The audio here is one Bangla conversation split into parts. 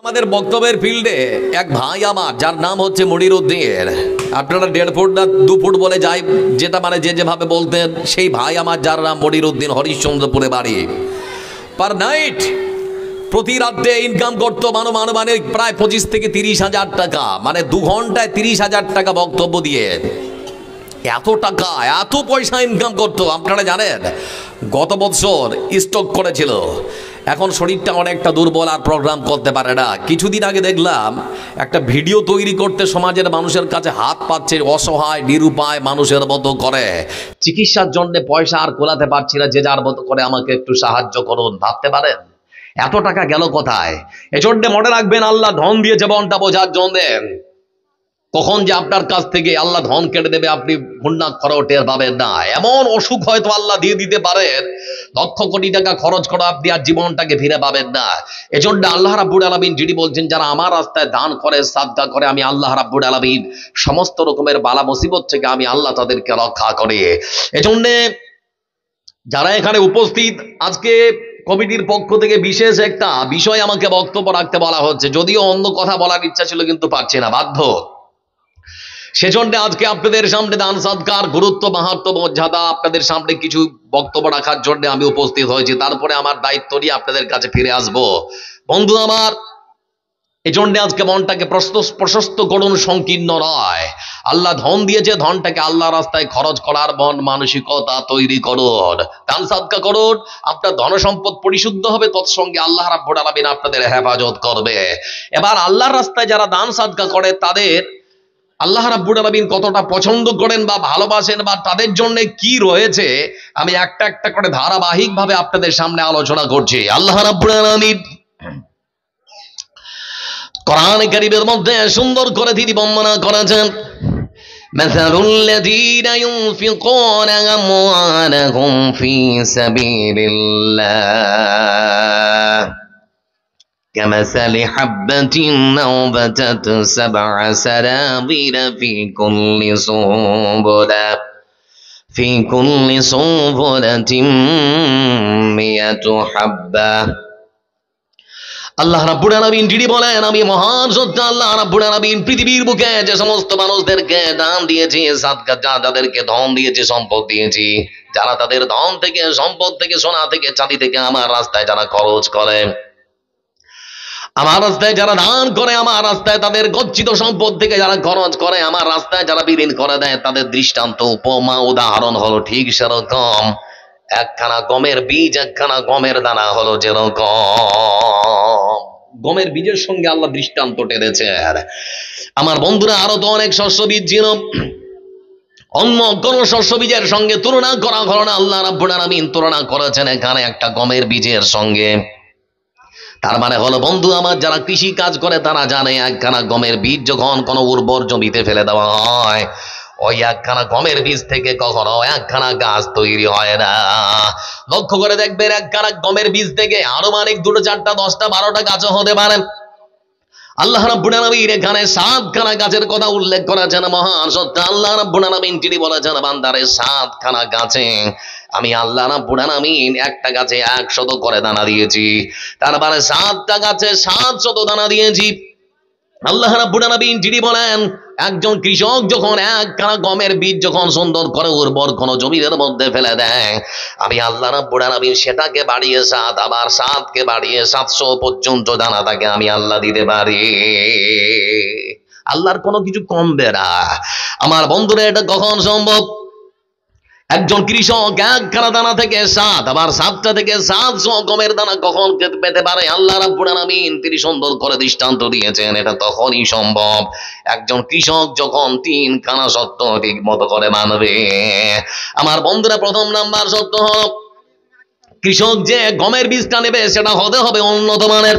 আমাদের বক্তব্যের ফিল্ডে এক ভাই আমার যার নাম হচ্ছে মনিরউদ্দিন, আপনারা 1.5 ফুট না 2 ফুট বলে যাই যেটা মানে যেভাবে বলতেন, সেই ভাই আমার যার নাম মনিরউদ্দিন, হরিশ্চন্দ্রপুরে বাড়ি। পার নাইট প্রতি রাত্রে ইনকাম করতো মানে প্রায় 25 থেকে 30,000 টাকা, মানে 2 ঘন্টায় 30,000 টাকা বক্তব্য দিয়ে। এত টাকা এত পয়সা ইনকাম করতো আপনারা জানেন। গত বছর স্ট্রোক করেছিল, এখন শরীরটা অনেকটা দুর্বল, আর প্রোগ্রাম করতে পারে না। কিছুদিন আগে দেখলাম একটা ভিডিও তৈরি করতে সমাজের মানুষের কাছে হাত পাচ্ছে, অসহায় নিরুপায় মানুষের মতো করে। চিকিৎসার জন্য পয়সা আর কোলাতে পারছি না, যে যার মতো করে আমাকে একটু সাহায্য করুন। ভাবতে পারেন এত টাকা গেল কোথায়? এজন্য মনে রাখবেন, আল্লাহ ধন দিয়ে জীবনটা বোঝার জন্য। কখন যে আপনার কাছ থেকে আল্লাহ ধন কেটে দেবে আপনি ঘূর্ণাক্ষরেও টের পাবেন না। এমন অসুখ হয়তো আল্লাহ দিয়ে দিতে পারেন, লক্ষ কোটি টাকা খরচ করে আপনি আর জীবনটাকে ফিরে পাবেন না। এজন্য আল্লাহ রাব্বুল আলামিন যিনি বলছেন, যারা আমার রাস্তায় দান করে সাদকা করে, আমি আল্লাহ রাব্বুল আলামিন সমস্ত রকমের বালা মুসিবত থেকে আমি আল্লাহ তাদেরকে রক্ষা করে। এজন্য যারা এখানে উপস্থিত, আজকে কমিটির পক্ষ থেকে বিশেষ একটা বিষয় আমাকে বক্তব্য রাখতে বলা হচ্ছে, যদিও অন্য কথা বলার ইচ্ছা ছিল কিন্তু পারছি না, বাধ্য। সেজন্য আজকে আপনাদের সামনে দান সাদকার গুরুত্ব, মাহাত্ম্য, মর্যাদা আপনাদের সামনে কিছু বক্তব্য রাখার জন্য আমি উপস্থিত হয়েছি। তারপরে আমার দায়িত্ব নিয়ে আপনাদের কাছে ফিরে আসব। বন্ধু আমার, এজন্য আজকে মনটাকে প্রশস্ত করুন, সংকীর্ণ নয়। আল্লাহ ধন দিয়েছে, ধনটাকে আল্লাহ রাস্তায় খরচ করার মন মানসিকতা তৈরি করুন, দান সাদকা করুন। আপনার ধন সম্পদ পরিশুদ্ধ হবে, তৎসঙ্গে আল্লাহ রাব্বুল আলামিন আপনাদের হেফাজত করবে। এবার আল্লাহর রাস্তায় যারা দান সাদকা করে তাদের আল্লাহ রাব্বুল আলামিন কতটা পছন্দ করেন বা ভালোবাসেন, বা তাদের জন্য কি রয়েছে, আমি একটা একটা করে ধারাবাহিকভাবে আপনাদের সামনে আলোচনা করছি। আল্লাহ রাব্বুল আলামিন কোরআন কারীমের মধ্যে সুন্দর করে তিনি বর্ণনা করেছেন, মাসালুল লাযীনা ইউনফিকুনা আমওয়ালাহুম ফী সাবিলিল্লাহ كمثل حبة أنبتت 7 سنابل في كل سنبلة 100 حبة। আল্লাহ রাব্বুল আলামিন যিনি বলেন, আমি মহান সত্য আল্লাহ রাব্বুল আলামিন পৃথিবীর বুকে যে সমস্ত মানুষদেরকে দান দিয়েছি, সাদকা, যাদেরকে ধন দিয়েছি, সম্পদ দিয়েছি, যারা তাদের ধন থেকে, সম্পদ থেকে, সোনা থেকে, চাঁদি থেকে আমার রাস্তায় যারা খরচ করে, আমার রাস্তায় যারা দান করে, আমার রাস্তায় তাদের গচ্ছিত সম্পদ থেকে যারা খরচ করে, আমার রাস্তায় যারা বিলীন করে দেয়, তাদের দৃষ্টান্ত, উপমা, উদাহরণ হলো ঠিক সেরকম একখানা গমের বীজ, একখানা গমের দানা হলো যেরকম। গমের বীজের সঙ্গে আল্লাহ দৃষ্টান্ত টেনেছে। আমার বন্ধুরা, আরো তো অনেক শস্য বীজ ছিল, অন্য কোন শস্য বীজের সঙ্গে তুলনা করা হলো না। আল্লাহ রাব্বুল আলামিন তুলনা করেছেন এখানে একটা গমের বীজের সঙ্গে। তার মানে হলো বন্ধু আমার, যারা কৃষি কাজ করে তারা জানে, একখানা গমের বীজ যখন কোনো উর্বর জমিতে ফেলে দেওয়া হয়, ওই একখানা গমের বীজ থেকে কখনো একখানা গাছ তৈরি হয় না। লক্ষ্য করে দেখবেন, একখানা গমের বীজ থেকে আরো মানে 2, 4, 10, 12টা গাছও হতে পারে। আল্লাহ রাব্বুল আলামিন এখানে 7খানা গাছের কথা উল্লেখ করেছেন। মহান সত্য আল্লাহ রাব্বুল আলামিন তিনি বলেছেন, বান্দারে 7খানা গাছে আমি আল্লাহ রাব্বুল আলামিন একটা গাছে 100 করে দানা দিয়েছি, তার মানে 7টা গাছে 700 দানা দিয়েছি। আল্লাহ রাব্বুল আলামিন যিনি বলেন, একজন কৃষক যখন একখানা গমের বীজ যখন সুন্দর করে উর্বর কোন জমির মধ্যে ফেলে দেয়, আমি আল্লাহ রাব্বুল আলামিন সেটাকে বাড়িয়ে 7, আবার 7কে বাড়িয়ে 700 পর্যন্ত দানা তাকে আমি আল্লাহ দিতে পারি। আল্লাহর কোনো কিছু কমবে না। আমার বন্ধুরা, এটা কখন সম্ভব? একজন কৃষক একখানা দানা থেকে 7, আবার 7টা থেকে 700 গমের দানা কখন পেতে পারে? আল্লাহ রাব্বুল আলামিন তিনি সুন্দর করে দৃষ্টান্ত দিয়েছেন, এটা তখনই সম্ভব একজন কৃষক যখন 3খানা সত্য ঠিক মতো করে মানবে। আমার বন্ধুরা, প্রথম নাম্বার সত্য হলো, কৃষক যে গমের বীজটা নেবে সেটা হতে হবে উন্নত মানের।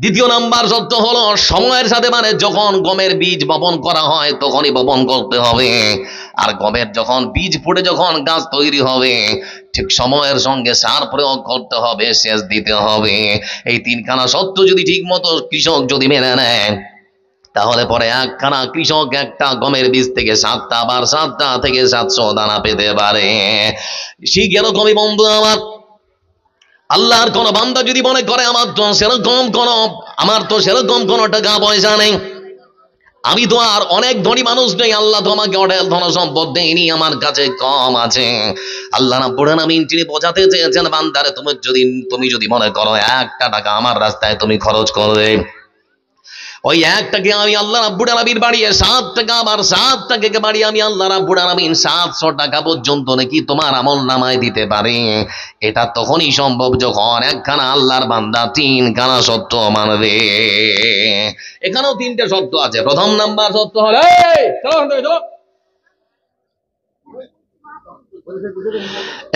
দ্বিতীয় নাম্বার সত্য হলো, সময়ের সাথে, মানে যখন গমের বীজ বপন করা হয় তখনই বপন করতে হবে, আর গমের যখন বীজ ফুটে যখন গাছ তৈরি হবে ঠিক সময়ের সঙ্গে সার প্রয়োগ করতে হবে, সেচ দিতে হবে। এই 3খানা সত্য যদি ঠিক মতো কৃষক যদি মেনে নেয়, তাহলে পরে একখানা কৃষক একটা গমের বীজ থেকে 7টা, আবার 7টা থেকে 700 দানা পেতে পারে। ঠিক এরকমই বন্ধু আমার, আল্লাহর কোন বান্দা যদি মনে করে আমার তো সেরকম কোন টাকা পয়সা নেই, আমি তো আর অনেক ধনী মানুষ নেই, আল্লাহ তো আমাকে অঢেল ধন সম্পদ দেয়নি, আমার কাছে কম আছে। আল্লাহ রাব্বুল আলামিন তিনি বোঝাতে চেয়েছেন বান্দারে, তুমি যদি মনে করো একটা টাকা আমার রাস্তায় তুমি খরচ করবে, ওই একটাকে আমি আল্লাহ রাব্বুল আলামিন বাড়িয়ে 7 টাকা, আবার 7 টাকাকে বাড়িয়ে আমি আল্লাহ রাব্বুল আলামিন 700 টাকা পর্যন্ত নাকি তোমার আমল নামায় দিতে পারে। এটা তখনই সম্ভব যখন একখানা আল্লাহর বান্দা 3খানা শর্ত মানবে। এখানেও 3টে শর্ত আছে। প্রথম নাম্বার শর্ত হলো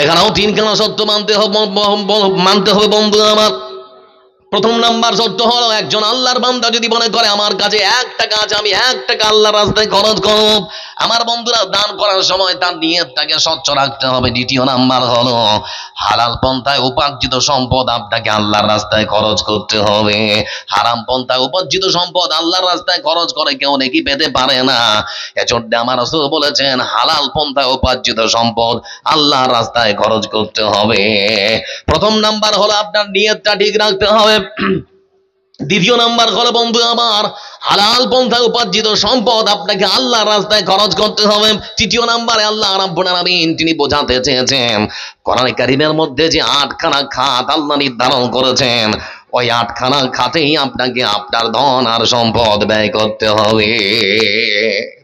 এখানেও 3খানা শর্ত মানতে হবে বন্ধু আমার। প্রথম নাম্বার শর্ত হলো, একজন আল্লাহর বান্দা যদি মনে করে আমার কাছে 1 টাকা আছে, আমি 1 টাকা আল্লাহর রাস্তায় খরচ করব, আমার বন্ধুরা দান করার সময় তার নিয়তটাকে স্বচ্ছ রাখতে হবে। দ্বিতীয় নাম্বার হলো, হালাল পন্থায় উপার্জিত সম্পদ আপনাকে আল্লাহর রাস্তায় খরচ করতে হবে। হারাম পন্থায় উপার্জিত সম্পদ আল্লাহর রাস্তায় খরচ করে কেউ নেকি পেতে পারে না। এজন্য আমার রাসূল বলেছেন, হালাল পন্থায় উপার্জিত সম্পদ আল্লাহর রাস্তায় খরচ করতে হবে। প্রথম নাম্বার হলো আপনার নিয়তটা ঠিক রাখতে হবে। দ্বিতীয় নাম্বার হলো বন্ধু আমার, হালাল পন্থায় উপার্জিত সম্পদ আপনাকে আল্লাহর রাস্তায় খরচ করতে হবে। তৃতীয় নাম্বারে আল্লাহ রাব্বুল আলামিন তিনি বোঝাতে চেয়েছেন, কোরআনে কারীমের মধ্যে যে 8খানা খাত আল্লাহ নির্ধারণ করেছেন, ওই 8খানা খাতেই আপনাকে আপনার ধন আর সম্পদ ব্যয় করতে হবে।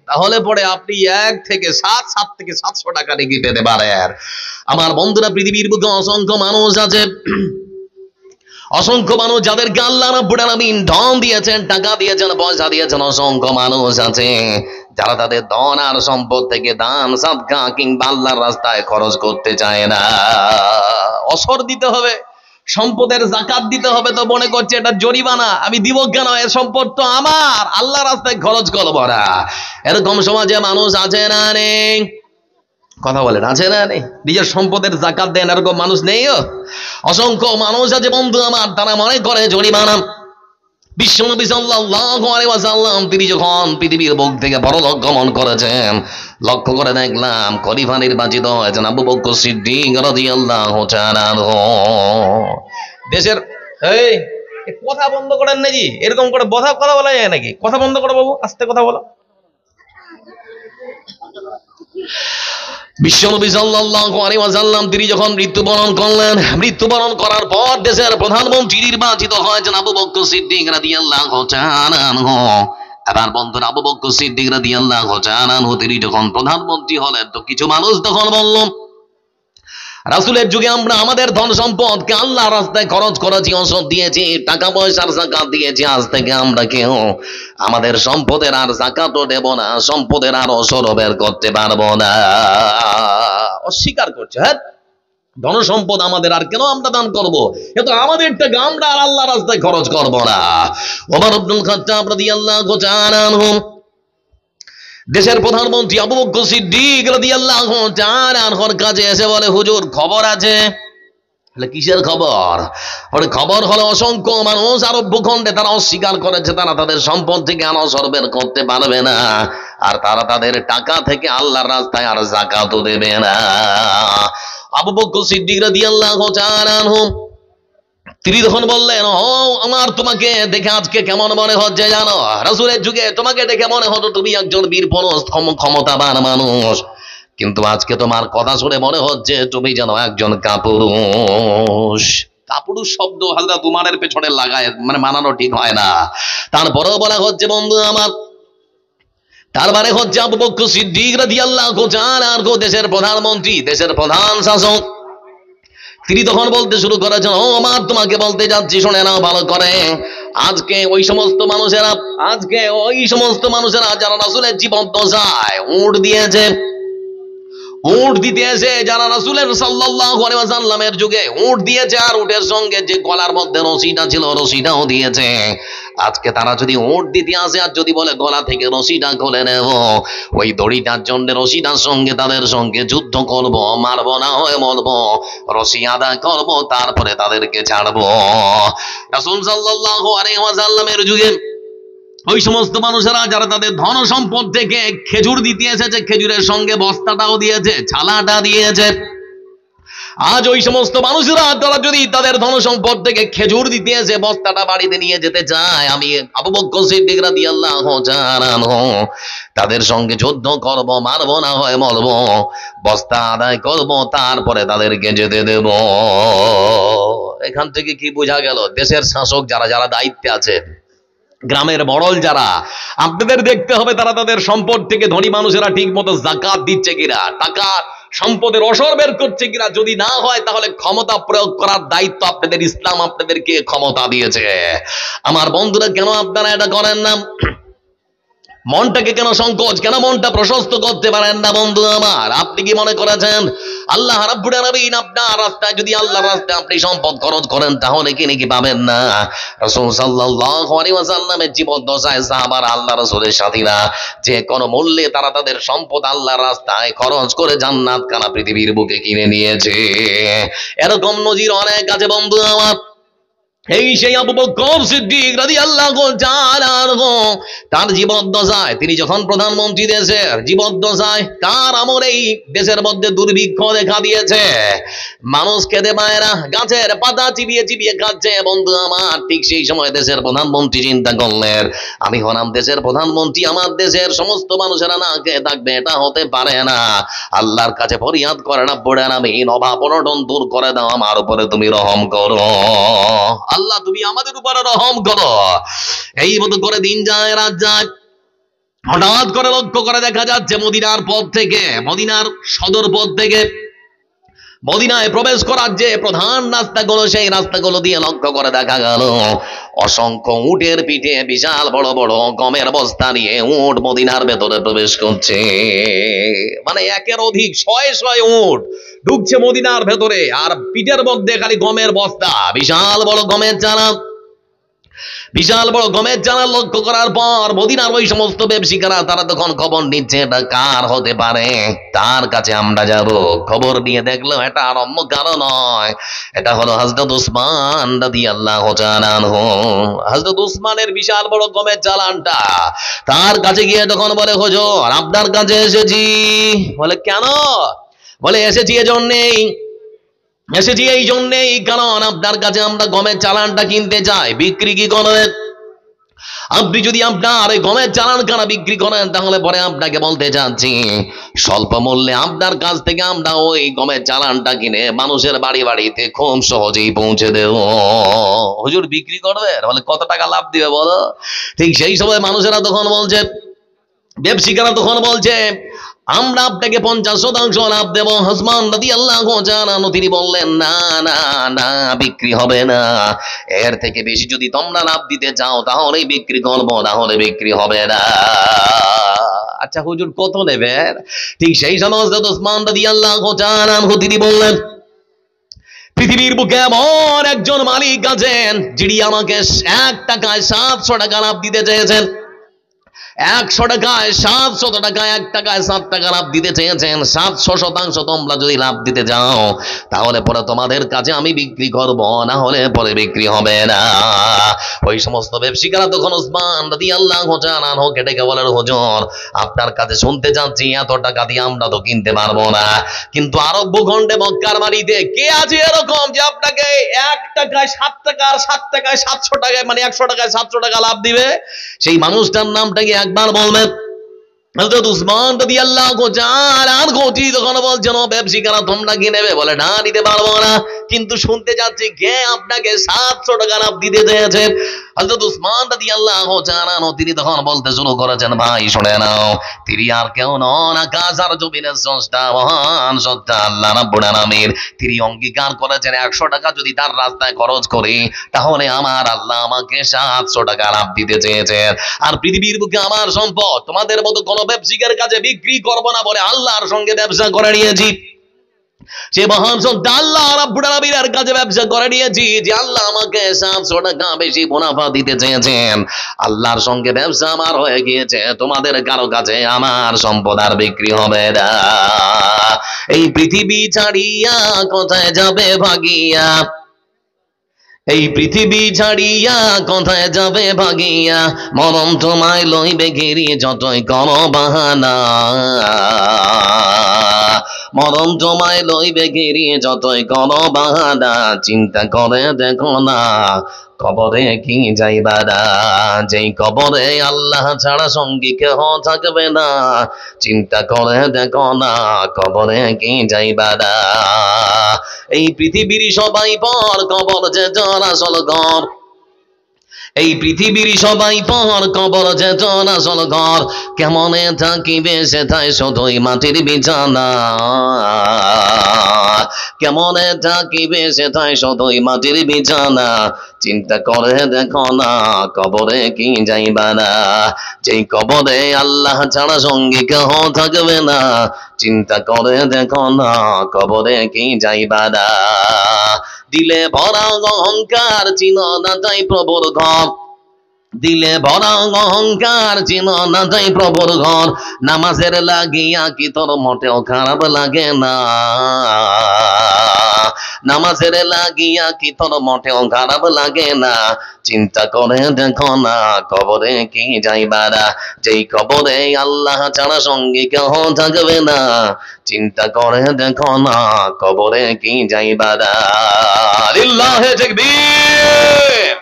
তাহলে পরে আপনি 1 থেকে 7 থেকে 700 টাকা রেখে পেতে পারেন। আমার বন্ধুরা, পৃথিবীর বুকে অসংখ্য মানুষ আছে, অসংখ্য মানুষ যাদেরকে আল্লাহ রাব্বুল আলামিন ধন দিয়েছেন, টাকা দিয়েছেন, পয়সা দিয়েছেন। অসংখ্য মানুষ আছে যারা তাদের ধন আর সম্পদ থেকে দান সাদকা কিংবা আল্লাহর রাস্তায় খরচ করতে চায় না। অসর দিতে হবে, সম্পদের যাকাত দিতে হবে, তো মনে করছে এটা জরিমানা, আমি দিব কেন, এর সম্পদ তো আমার, আল্লাহ রাস্তায় খরচ করবো না। এরকম সমাজে মানুষ আছে না নেই? কথা বলেন, আছে না নেই? নিজের সম্পদের যাকাত দেন এরকম মানুষ নেই? অসংখ্য মানুষ আছে বন্ধু আমার, তারা মনে করে জরিমানা। বিশ্বনবী সাল্লাল্লাহু আলাইহি ওয়াসাল্লাম তিনি যখন পৃথিবীর বুক থেকে পরলোক গমন করেছেন, লক্ষ্য করে দেখলাম খলিফা নির্বাচিত হয়েছেন আবু বকর সিদ্দিক রাদিয়াল্লাহু তাআলা। দেশের এই কথা বন্ধ করেন নাকি? এরকম করে কথা বলা যায় নাকি? কথা বন্ধ করো বাবু, আস্তে কথা বলো। বিশ্বনবী সাল্লাল্লাহু আলাইহি ওয়াসাল্লাম তিনি যখন মৃত্যুবরণ করলেন, মৃত্যুবরণ করার পর দেশের প্রধানমন্ত্রী নির্বাচিত হয়েছেন আবু বকর সিদ্দিক রাদিয়াল্লাহু তাআলা। আবার বন্ধুরা, আবু বকর সিদ্দিক রাদিয়াল্লাহু তাআলা তিনি যখন প্রধানমন্ত্রী হলেন, তো কিছু মানুষ তখন বলল, রাসূলের যুগে আমরা আমাদের ধন সম্পদকে আল্লাহর রাস্তায় খরচ করেছি, ওসব দিয়েছি, টাকা পয়সার যাকাত দিয়েছি, আজ থেকে আমরা কেউ আমাদের সম্পদের আর যাকাতও দেব না, সম্পদের আর ওসরও বের করতে পারবো না। অস্বীকার করছে, হ্যাঁ ধন সম্পদ আমাদের, আর কেন আমরা দান করবো, এ তো আমাদের টাকা, আমরা আর আল্লাহর রাস্তায় খরচ করবো না। ওমর ইবনুল খাত্তাব রাদিয়াল্লাহু তাআলা আনহু দেশের প্রধানমন্ত্রী আবু বকর সিদ্দিক রাদিয়াল্লাহু তাআলা আনহুর কাছে এসে বলে, হুজুর খবর আছে। কিসের খবর? ওর খবর হলো অসংখ্য মানুষ আরব ভূখণ্ডে তারা অস্বীকার করেছে, তারা তাদের সম্পদ থেকে আনসর বের করতে পারবে না, আর তারা তাদের টাকা থেকে আল্লাহর রাস্তায় আর যাকাতও দেবে না। আবু বকর সিদ্দিক রাদিয়াল্লাহু তাআলা আনহু তিনি তখন বললেন, ও আমার তোমাকে দেখে আজকে কেমন মনে হচ্ছে জানো? রাসূলের যুগে তোমাকে দেখে মনে হতো তুমি একজন বীর পুরুষ, ক্ষমতাবান মানুষ, কিন্তু আজকে তোমার কথা শুনে মনে হচ্ছে তুমি যেন একজন কাপুরুষ। কাপুরুষ শব্দ হযরত উমারের পেছনে লাগায় মানে মানানো ঠিক হয় না। তারপরেও বলা হচ্ছে বন্ধু আমার, তার মানে হচ্ছে আবু বকর সিদ্দিক রাদিয়াল্লাহু তাআলা দেশের প্রধানমন্ত্রী, দেশের প্রধান শাসক, তিনি তখন বলতে শুরু করেছেন, ও আমার তোমাকে বলতে যাচ্ছি, শুনে নাও ভালো করে। আজকে ওই সমস্ত মানুষেরা যারা রাসূলের জীবন দশায় উট দিয়েছে, উট দিতে এসে যারা রাসূলের সাল্লাল্লাহু আলাইহি ওয়াসাল্লামের যুগে উট দিয়েছে, আর উটের সঙ্গে যে গলার মধ্যে রশিটা ছিল রশিটাও দিয়েছে, আজকে তারা যদি উট দিতে আসে আর যদি বলে গলা থেকে রশিটা খুলে নেব, ওই দড়িটার জন্য রশিটার সঙ্গে তাদের সঙ্গে যুদ্ধ করব, মারব না হয় মরব, রশি আদায় করব, তারপরে তাদেরকে ছাড়বো। রাসূল সাল্লাল্লাহু আলাইহি ওয়াসাল্লামের যুগে ওই সমস্ত মানুষেরা যারা তাদের ধন সম্পদ থেকে খেজুর দিতে এসেছে, খেজুরের সঙ্গে বস্তাটাও দিয়েছে, ছালাটা দিয়েছে, আজ ওই সমস্ত মানুষেরা তারা যদি তাদের ধন সম্পদ থেকে খেজুর দিতে এসে বস্তাটা বাড়িতে নিয়ে যেতে চায়, আমি আবু বকর সিদ্দিক রাদিয়াল্লাহু তাআলা আনহু তাদের সঙ্গে যুদ্ধ করব, মারব না হয় মরব, বস্তা আদায় করব, তারপরে তাদেরকে যেতে দেব। এখান থেকে কি বোঝা গেল? দেশের শাসক যারা যারা দায়িত্বে আছে, গ্রামের বড়ল যারা, আপনাদের দেখতে হবে তারা তাদের সম্পদ থেকে ধনী মানুষেরা ঠিক মতো যাকাত দিচ্ছে কিনা, টাকা সম্পদের অসর বের করছে কিনা। যদি না হয় তাহলে ক্ষমতা প্রয়োগ করার দায়িত্ব আপনাদের, ইসলাম আপনাদেরকে ক্ষমতা দিয়েছে। আমার বন্ধুরা, কেন আপনারা এটা করেন না? মনটাকে কেন সংকোচ, কেন মনটা প্রশস্ত করতে পারেন না? বন্ধু আমার, আপনি কি মনে করেছেন আল্লাহ রাব্বুল আলামিন আপনার রাস্তায়, যদি আল্লাহর রাস্তায় আপনি সম্পদ খরচ করেন তাহলে কি নাকি পাবেন না? রাসূল সাল্লাল্লাহু আলাইহি ওয়াসাল্লামের জীবদ্দশায় সাহাবারা, আল্লাহ রাসূলের সাথীরা যে কোনো মূল্যে তারা তাদের সম্পদ আল্লাহর রাস্তায় খরচ করে জান্নাত খানা পৃথিবীর বুকে কিনে নিয়েছে। এরকম নজির অনেক আছে বন্ধু আমার। এই সেই আবু বকর সিদ্দিক রাদিয়াল্লাহু তাআলা আনহু, তার জীবদ্দশায়, তিনি যখন প্রধানমন্ত্রী দেশের, জীবদ্দশায় তার আমলেই দেশের মধ্যে দুর্ভিক্ষ দেখা দিয়েছে। মানুষ খেতে পায় না, গাছের পাতা চিবিয়ে চিবিয়ে খাচ্ছে। বন্ধু আমার, ঠিক সেই সময় দেশের প্রধানমন্ত্রী চিন্তা করলেন, আমি হলাম দেশের প্রধানমন্ত্রী, আমার দেশের সমস্ত মানুষেরা না খেয়ে থাকবে, এটা হতে পারে না। আল্লাহর কাছে ফরিয়াদ করে না পড়ে না, আমি অভাব অনটন দূর করে দাও, আমার উপরে তুমি রহম করো আল্লাহ, তুমি আমাদের উপরে রহম করো। এই মতো করে দিন যায়, রাত যায়। হঠাৎ করে লক্ষ্য করে দেখা যাচ্ছে মদিনার পথ থেকে, মদিনার সদর পথ থেকে মদিনায় প্রবেশ করার যে প্রধান রাস্তাগুলো, সেই রাস্তাগুলো দিয়ে লক্ষ্য করে দেখা গেল অসংখ্য উটের পিঠে বিশাল বড় বড় গমের বস্তা নিয়ে উট মদিনার ভেতরে প্রবেশ করছে। মানে একের অধিক শয়ে শয়ে উট ঢুকছে মদিনার ভেতরে, আর পিঠের মধ্যে খালি গমের বস্তা, বিশাল বড় গমের চারা। বিশাল বড় গমের চারা লক্ষ্য করার পর মদিনার ওই সমস্ত ব্যবসায়ীরা তারা তখন খবর নিচ্ছে, এটা কার হতে পারে, তার কাছে আমরা যাব। খবর নিয়ে দেখলো এটা আর অন্য কারো নয়, এটা হলো হযরত উসমান রাদিয়াল্লাহু তাআলা আনহু। হযরত উসমানের বিশাল বড় গমের চালানটা, তার কাছে গিয়ে তখন বলে, হুজুর আপনার কাছে এসেছি। বলে কেন? বলে এসেছি এই জন্যেই কারণ আপনার কাছে আমরা গমের চালানটা কিনতে চাই, বিক্রি কি করবেন? আপনি যদি আপনার এই গমের চালান কানা বিক্রি করেন তাহলে পরে আপনাকে বলতে চাচ্ছি, স্বল্প মূল্যে আপনার কাছ থেকে আমরা ওই গমের চালানটা কিনে মানুষের বাড়ি বাড়িতে খুব সহজেই পৌঁছে দেব। হুজুর বিক্রি করবেন? বলে কত টাকা লাভ দিবে বলো? ঠিক সেই সময় মানুষেরা তখন বলছে, ব্যবসায়ীরা তখন বলছে, আমরা আপনাকে 50% লাভ দেব। উসমান রাদিয়াল্লাহু তাআলা আনহু তিনি বললেন, না না না, বিক্রি হবে না, এর থেকে বেশি যদি তোমরা লাভ দিতে চাও তাহলেই বিক্রি করব, না হলে বিক্রি হবে না। আচ্ছা হুজুর কত নেবেন? ঠিক সেই সময় হযরত উসমান রাদিয়াল্লাহু তাআলা আনহু তিনি বললেন, পৃথিবীর বুকে এমন একজন মালিক আছেন যিনি আমাকে 1 টাকায় 700 টাকা লাভ দিতে চেয়েছেন। 100 টাকায় 700 টাকা, 1 টাকায় 7 টাকা লাভ দিতে চেয়েছেন। 700% তোমরা যদি লাভ দিতে যাও তাহলে পরে তোমাদের কাছে আমি বিক্রি করব, না হলে পরে বিক্রি হবে না। ওই সমস্ত ব্যবসায়ীরা তখন উসমান রাদিয়াল্লাহু তাআলা আনহু ডেকে বলেন, হুজুর আপনার কাছে শুনতে চাচ্ছি, এত টাকা দিয়ে আমরা তো কিনতে পারবো না, কিন্তু আরব ভূখণ্ডে মক্কার মাটিতে কে আছে এরকম যে আপনাকে 1 টাকায় 7 টাকা আর 7 টাকায় 700 টাকায়, মানে 100 টাকায় 700 টাকা লাভ দিবে? সেই মানুষটার নামটা কি একবার বলবেন? হযরত উসমান রাদিয়াল্লাহু তাআলা আনহু তখন বলছেন, ব্যবসায়ীরা তোমরা কি নেবে? বলে না, নিতে পারবো না, কিন্তু শুনতে যাচ্ছি কে আপনাকে 700 টাকা লাভ দিতে চেয়েছে। হযরত উসমান রাদিয়াল্লাহু তাআলা আনহু তিনি তখন বলতে শুরু করেছেন, ভাই শুনে নাও, তিনি আর কেউ নন, আকাশ আর জমিনের স্রষ্টা মহান সত্তা আল্লাহ রাব্বুল আলামিন। তিনি অঙ্গীকার করেছেন 100 টাকা যদি তার রাস্তায় খরচ করি তাহলে আমার আল্লাহ আমাকে 700 টাকা লাভ দিতে চেয়েছেন। আর পৃথিবীর বুকে আমার সম্পদ তোমাদের মতো কোন ব্যবসায়ীর কাছে বিক্রি করব না বলে আল্লাহর সঙ্গে ব্যবসা করে নিয়েছি। সে মহান সত্তা আল্লাহ রাব্বুল আলামিনের কাছে ব্যবসা করে নিয়েছি যে আল্লাহ আমাকে 700 টাকা বেশি মুনাফা দিতে চেয়েছেন। আল্লাহর সঙ্গে ব্যবসা আমার হয়ে গিয়েছে, তোমাদের কারো কাছে আমার সম্পদ আর বিক্রি হবে না। এই পৃথিবী ছাড়িয়া কোথায় যাবে ভাগিয়া, এই পৃথিবী ছাড়িয়া কোথায় যাবে ভাগিয়া, মরণ তোমায় লইবে ঘিরিয়ে যতই করো বাহানা। মরণ তোমায় লইবে ঘিরিয়ে যতই করো বাহানা, চিন্তা করে দেখো না কবরে কি যাইবা না। যেই কবরে আল্লাহ ছাড়া সঙ্গী কেহ থাকবে না, চিন্তা করে দেখো না কবরে কি যাইবা না। এই পৃথিবীর সবাই পর, কবর যে জন আসল ঘর। এই পৃথিবীর সবাই পর, কবর যে জন আসল ঘর। কেমনে থাকিবে সেথায় শুধুই মাটির বিছানা। কেমনে থাকিবে সেথায় শুধুই মাটির বিছানা, চিন্তা করে দেখো না কবরে কি যাইবা না। যেই কবরে আল্লাহ ছাড়া সঙ্গী কেহ থাকবে না, চিন্তা করে দেখো না কবরে কি যাইবা না। দিলে ভরা অহংকার, চিন না তাই প্রভুর ঘর। দিলে ভরা অহংকার, চিন না তাই প্রভুর ঘর। নামাজের লাগিয়া কি তোর মোটেও খারাপ লাগে না। নামাজের লাগিয়া কি তোর মোটেও খারাপ লাগে না, চিন্তা করে দেখো না কবরে কি যাইবা না। যেই কবরে আল্লাহ ছাড়া সঙ্গী কেহ থাকবে না, চিন্তা করে দেখো না কবরে কি যাইবা না। লিল্লাহে তাকবীর,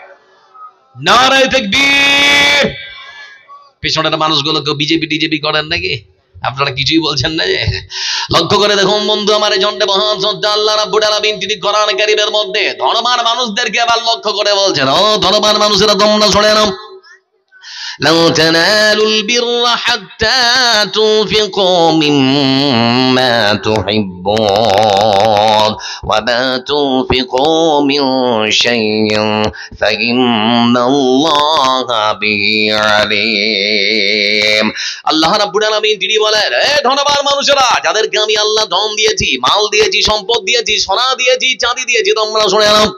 নারায়ে তাকবীর। পেছনের মানুষগুলোকে বিজেপি টিজেপি করেন নাকি? আপনারা কিছুই বলছেন না যে? লক্ষ্য করে দেখুন বন্ধু আমার, এই জন্যে মহান শ্রদ্ধা আল্লাহ রাব্বুল আলামিন তিনি কোরআন কারীমের মধ্যে ধর্মার মানুষদেরকে আবার লক্ষ্য করে বলছেন, ও ধর্মার মানুষেরা তোমরা শুনে নাও। لن تنالوا البر حتى تنفقوا مما تحبون وما تنفقوا من شيء فإن الله به عليم। আল্লাহ রাব্বুল আলামিন তিনি বলেন, এ ধনবান মানুষেরা, যাদেরকে আমি আল্লাহ ধন দিয়েছি, মাল দিয়েছি, সম্পদ দিয়েছি, সোনা দিয়েছি, চাঁদি দিয়েছি, তোমরা শুনে নাও।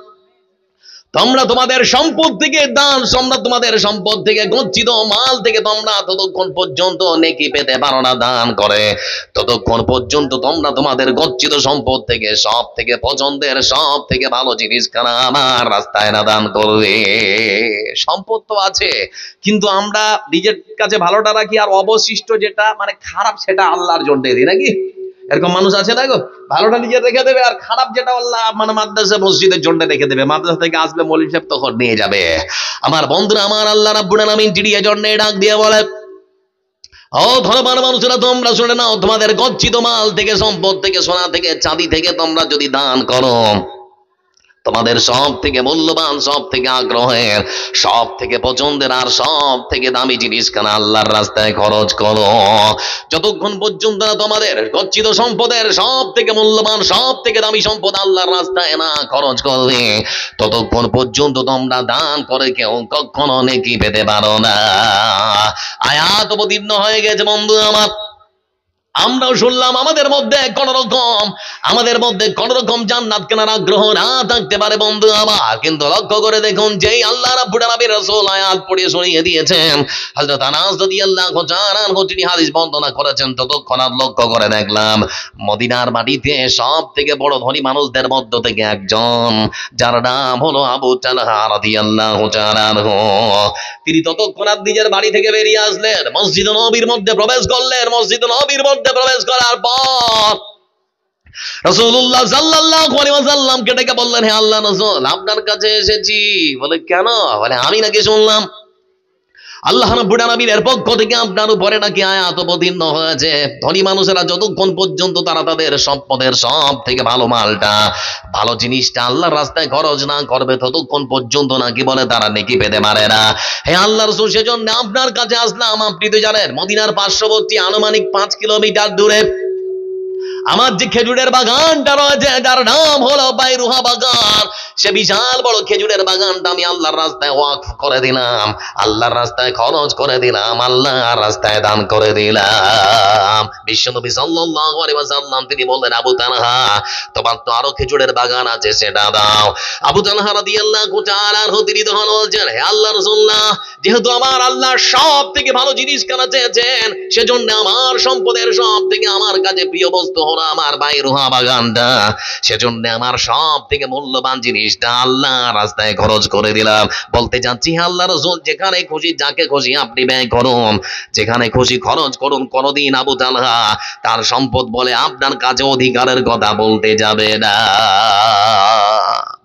তোমরা তোমাদের সম্পদ থেকে দান, তোমরা তোমাদের সম্পদ থেকে গচ্ছিত মাল থেকে তোমরা ততক্ষণ পর্যন্ত নেকি পেতে পারো না দান করে, ততক্ষণ পর্যন্ত তোমরা তোমাদের গচ্ছিত সম্পদ থেকে সব থেকে পছন্দের, সব থেকে ভালো জিনিস খানা আমার রাস্তায় না দান করবে। সম্পদ তো আছে, কিন্তু আমরা নিজের কাছে ভালোটা রাখি, আর অবশিষ্ট যেটা মানে খারাপ সেটা আল্লাহর জন্য দিই নাকি? এরকম মানুষ আছে না গো? ভালোটা নিজে রেখে দেবে, আর খারাপ যেটা আল্লাহ মানে মাদ্রাসা মসজিদের জন্য রেখে দেবে। মাদ্রাসা থেকে আসলে মৌলভী সাহেব তখন নিয়ে যাবে। আমার বন্ধুরা, আমার আল্লাহ রাব্বুল আলামিন তিনি এজন্য ডাক দিয়ে বলে, ও ধর্মার মানুষেরা তোমরা শুনে নাও, তোমাদের গচ্ছিত মাল থেকে, সম্পদ থেকে, সোনা থেকে, চাঁদি থেকে তোমরা যদি দান করো, তোমাদের সব থেকে মূল্যবান, সব থেকে আগ্রহের, সব থেকে পছন্দের আর সব থেকে দামি জিনিস খানা আল্লাহর রাস্তায় খরচ করো। যতক্ষণ পর্যন্ত না তোমাদের গচ্ছিত সম্পদের সব থেকে মূল্যবান, সব থেকে দামি সম্পদ আল্লাহর রাস্তায় না খরচ করবে, ততক্ষণ পর্যন্ত তোমরা দান করে কেউ কখনো নেকি পেতে পারো না। আয়াত অবতীর্ণ হয়ে গেছে বন্ধু আমার। আমরাও শুনলাম আমাদের মধ্যে কোন রকম জান্নাত কেনার আগ্রহ না থাকতে পারে বন্ধু আমার, কিন্তু লক্ষ্য করে দেখুন, যেই আল্লাহ রাব্বুল আলামিন রাসূল আয়াত পড়ে শুনিয়ে দিয়েছেন, হযরত আনাস রাদিয়াল্লাহু তাআলা আনহু তিনি হাদিস বর্ণনা করেছেন, ততক্ষণাৎ লক্ষ্য করে দেখলাম মদিনার মাটিতে সব থেকে বড় ধনী মানুষদের মধ্য থেকে একজন, যার নাম হলো আবু তালহা রাদিয়াল্লাহু তাআলা আনহু। তিনি ততক্ষণাৎ নিজের বাড়ি থেকে বেরিয়ে আসলেন, মসজিদ নববীর মধ্যে প্রবেশ করলেন। মসজিদ নববীর মধ্যে প্রবেশ করার পর রাসূলুল্লাহ সাল্লাল্লাহু আলাইহি ওয়াসাল্লামকে ডেকে বললেন, হে আল্লাহর রাসূল, আপনার কাছে এসেছি। বলে কেন? বলে আমি নাকি শুনলাম আল্লাহ রাব্বুল আলামিনের পক্ষ থেকে আপনার উপরে নাকি আয়াত অবতীর্ণ হয়েছে, ধনী মানুষেরা যতক্ষণ পর্যন্ত তারা তাদের সম্পদের সব থেকে ভালো মালটা, ভালো জিনিসটা আল্লাহর রাস্তায় খরচ না করবে, ততক্ষণ পর্যন্ত নাকি বলে তারা নেকি পেতে পারে না। হে আল্লাহর রাসূল, সেজন্য আপনার কাছে আসলাম। আপনি তো জানেন মদিনার পার্শ্ববর্তী আনুমানিক 5 কিলোমিটার দূরে আমার যে খেজুরের বাগানটা রয়েছে, যার নাম হলো বাইরুহা বাগান, সে বিশাল বড় খেজুরের বাগানটা আমি আল্লাহর রাস্তায় ওয়াকফ করে দিলাম, আল্লাহর রাস্তায় খরচ করে দিলাম, আল্লাহর রাস্তায় দান করে দিলাম। বিশ্বনবী সাল্লাল্লাহু আলাইহি ওয়াসাল্লাম তিনি বললেন, আবু তালহা, তোমার তো আরো খেজুরের বাগান আছে, সেটা দাও। আবু তালহা রাদিয়াল্লাহু তাআলা আনহু তিনি তখন বলছেন, হে আল্লাহর রাসূলুল্লাহ, যেহেতু আমার আল্লাহ সব থেকে ভালো জিনিস কেনা চেয়েছেন, সেজন্য আমার সম্পদের সব থেকে আমার কাছে প্রিয় বস্তু হলো আমার বাইরুহা বাগানটা। সেজন্য আমার সব থেকে মূল্যবান জিনিসটা আল্লাহ রাস্তায় খরচ করে দিলাম। বলতে চাচ্ছি আল্লাহ রাসূল, যেখানে খুশি যাকে খুশি আপনি ব্যয় করুন, যেখানে খুশি খরচ করুন, কোনদিন আবু তালহা তার সম্পদ বলে আপনার কাছে অধিকারের কথা বলতে যাবে না।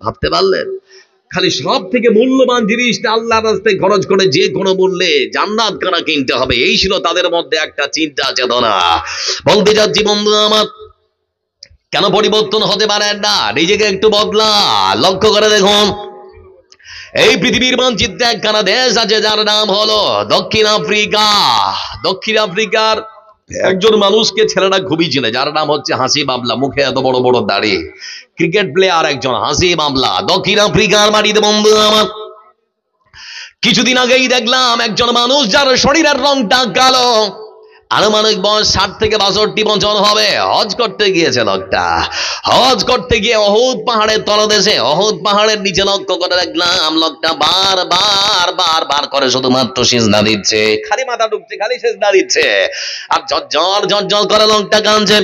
ভাবতে পারলেন? খালি সব থেকে মূল্যবান জিনিসটা আল্লাহর রাস্তায় খরচ করে যে কোনো মূল্যে জান্নাত কানা কিনতে হবে, এই ছিল তাদের মধ্যে একটা চিন্তা চেতনা। বলতে যাচ্ছি বন্ধু আমার, কেন পরিবর্তন হতে পারেন না? নিজেকে একটু বদলা, লক্ষ্য করে দেখুন। এই পৃথিবীর মানচিত্রে একখানা দেশ আছে যার নাম হলো দক্ষিণ আফ্রিকা। দক্ষিণ আফ্রিকার একজন মানুষকে ছেলেরা খুবই চিনে, যার নাম হচ্ছে হাসিব আমলা। মুখে এত বড় বড় দাড়ি, ক্রিকেট প্লেয়ার একজন হাসিব আমলা, দক্ষিণ আফ্রিকার মাটিতে বন্ধু আমার। কিছুদিন আগেই দেখলাম একজন মানুষ যার শরীরের রংটা কালো, আনুমানিক বয়স 60 থেকে 62 বছর হবে, হজ করতে গিয়েছে লোকটা। হজ করতে গিয়ে অহুদ পাহাড়ের তলদেশে, অহুদ পাহাড়ের নিচে লক্ষ্য করে দেখলাম লোকটা বার করে শুধুমাত্র সিজদা দিচ্ছে, খালি মাথা ঢুকছে, খালি সিজদা দিচ্ছে, আর ঝরঝর করে লোকটা কাঁদছে।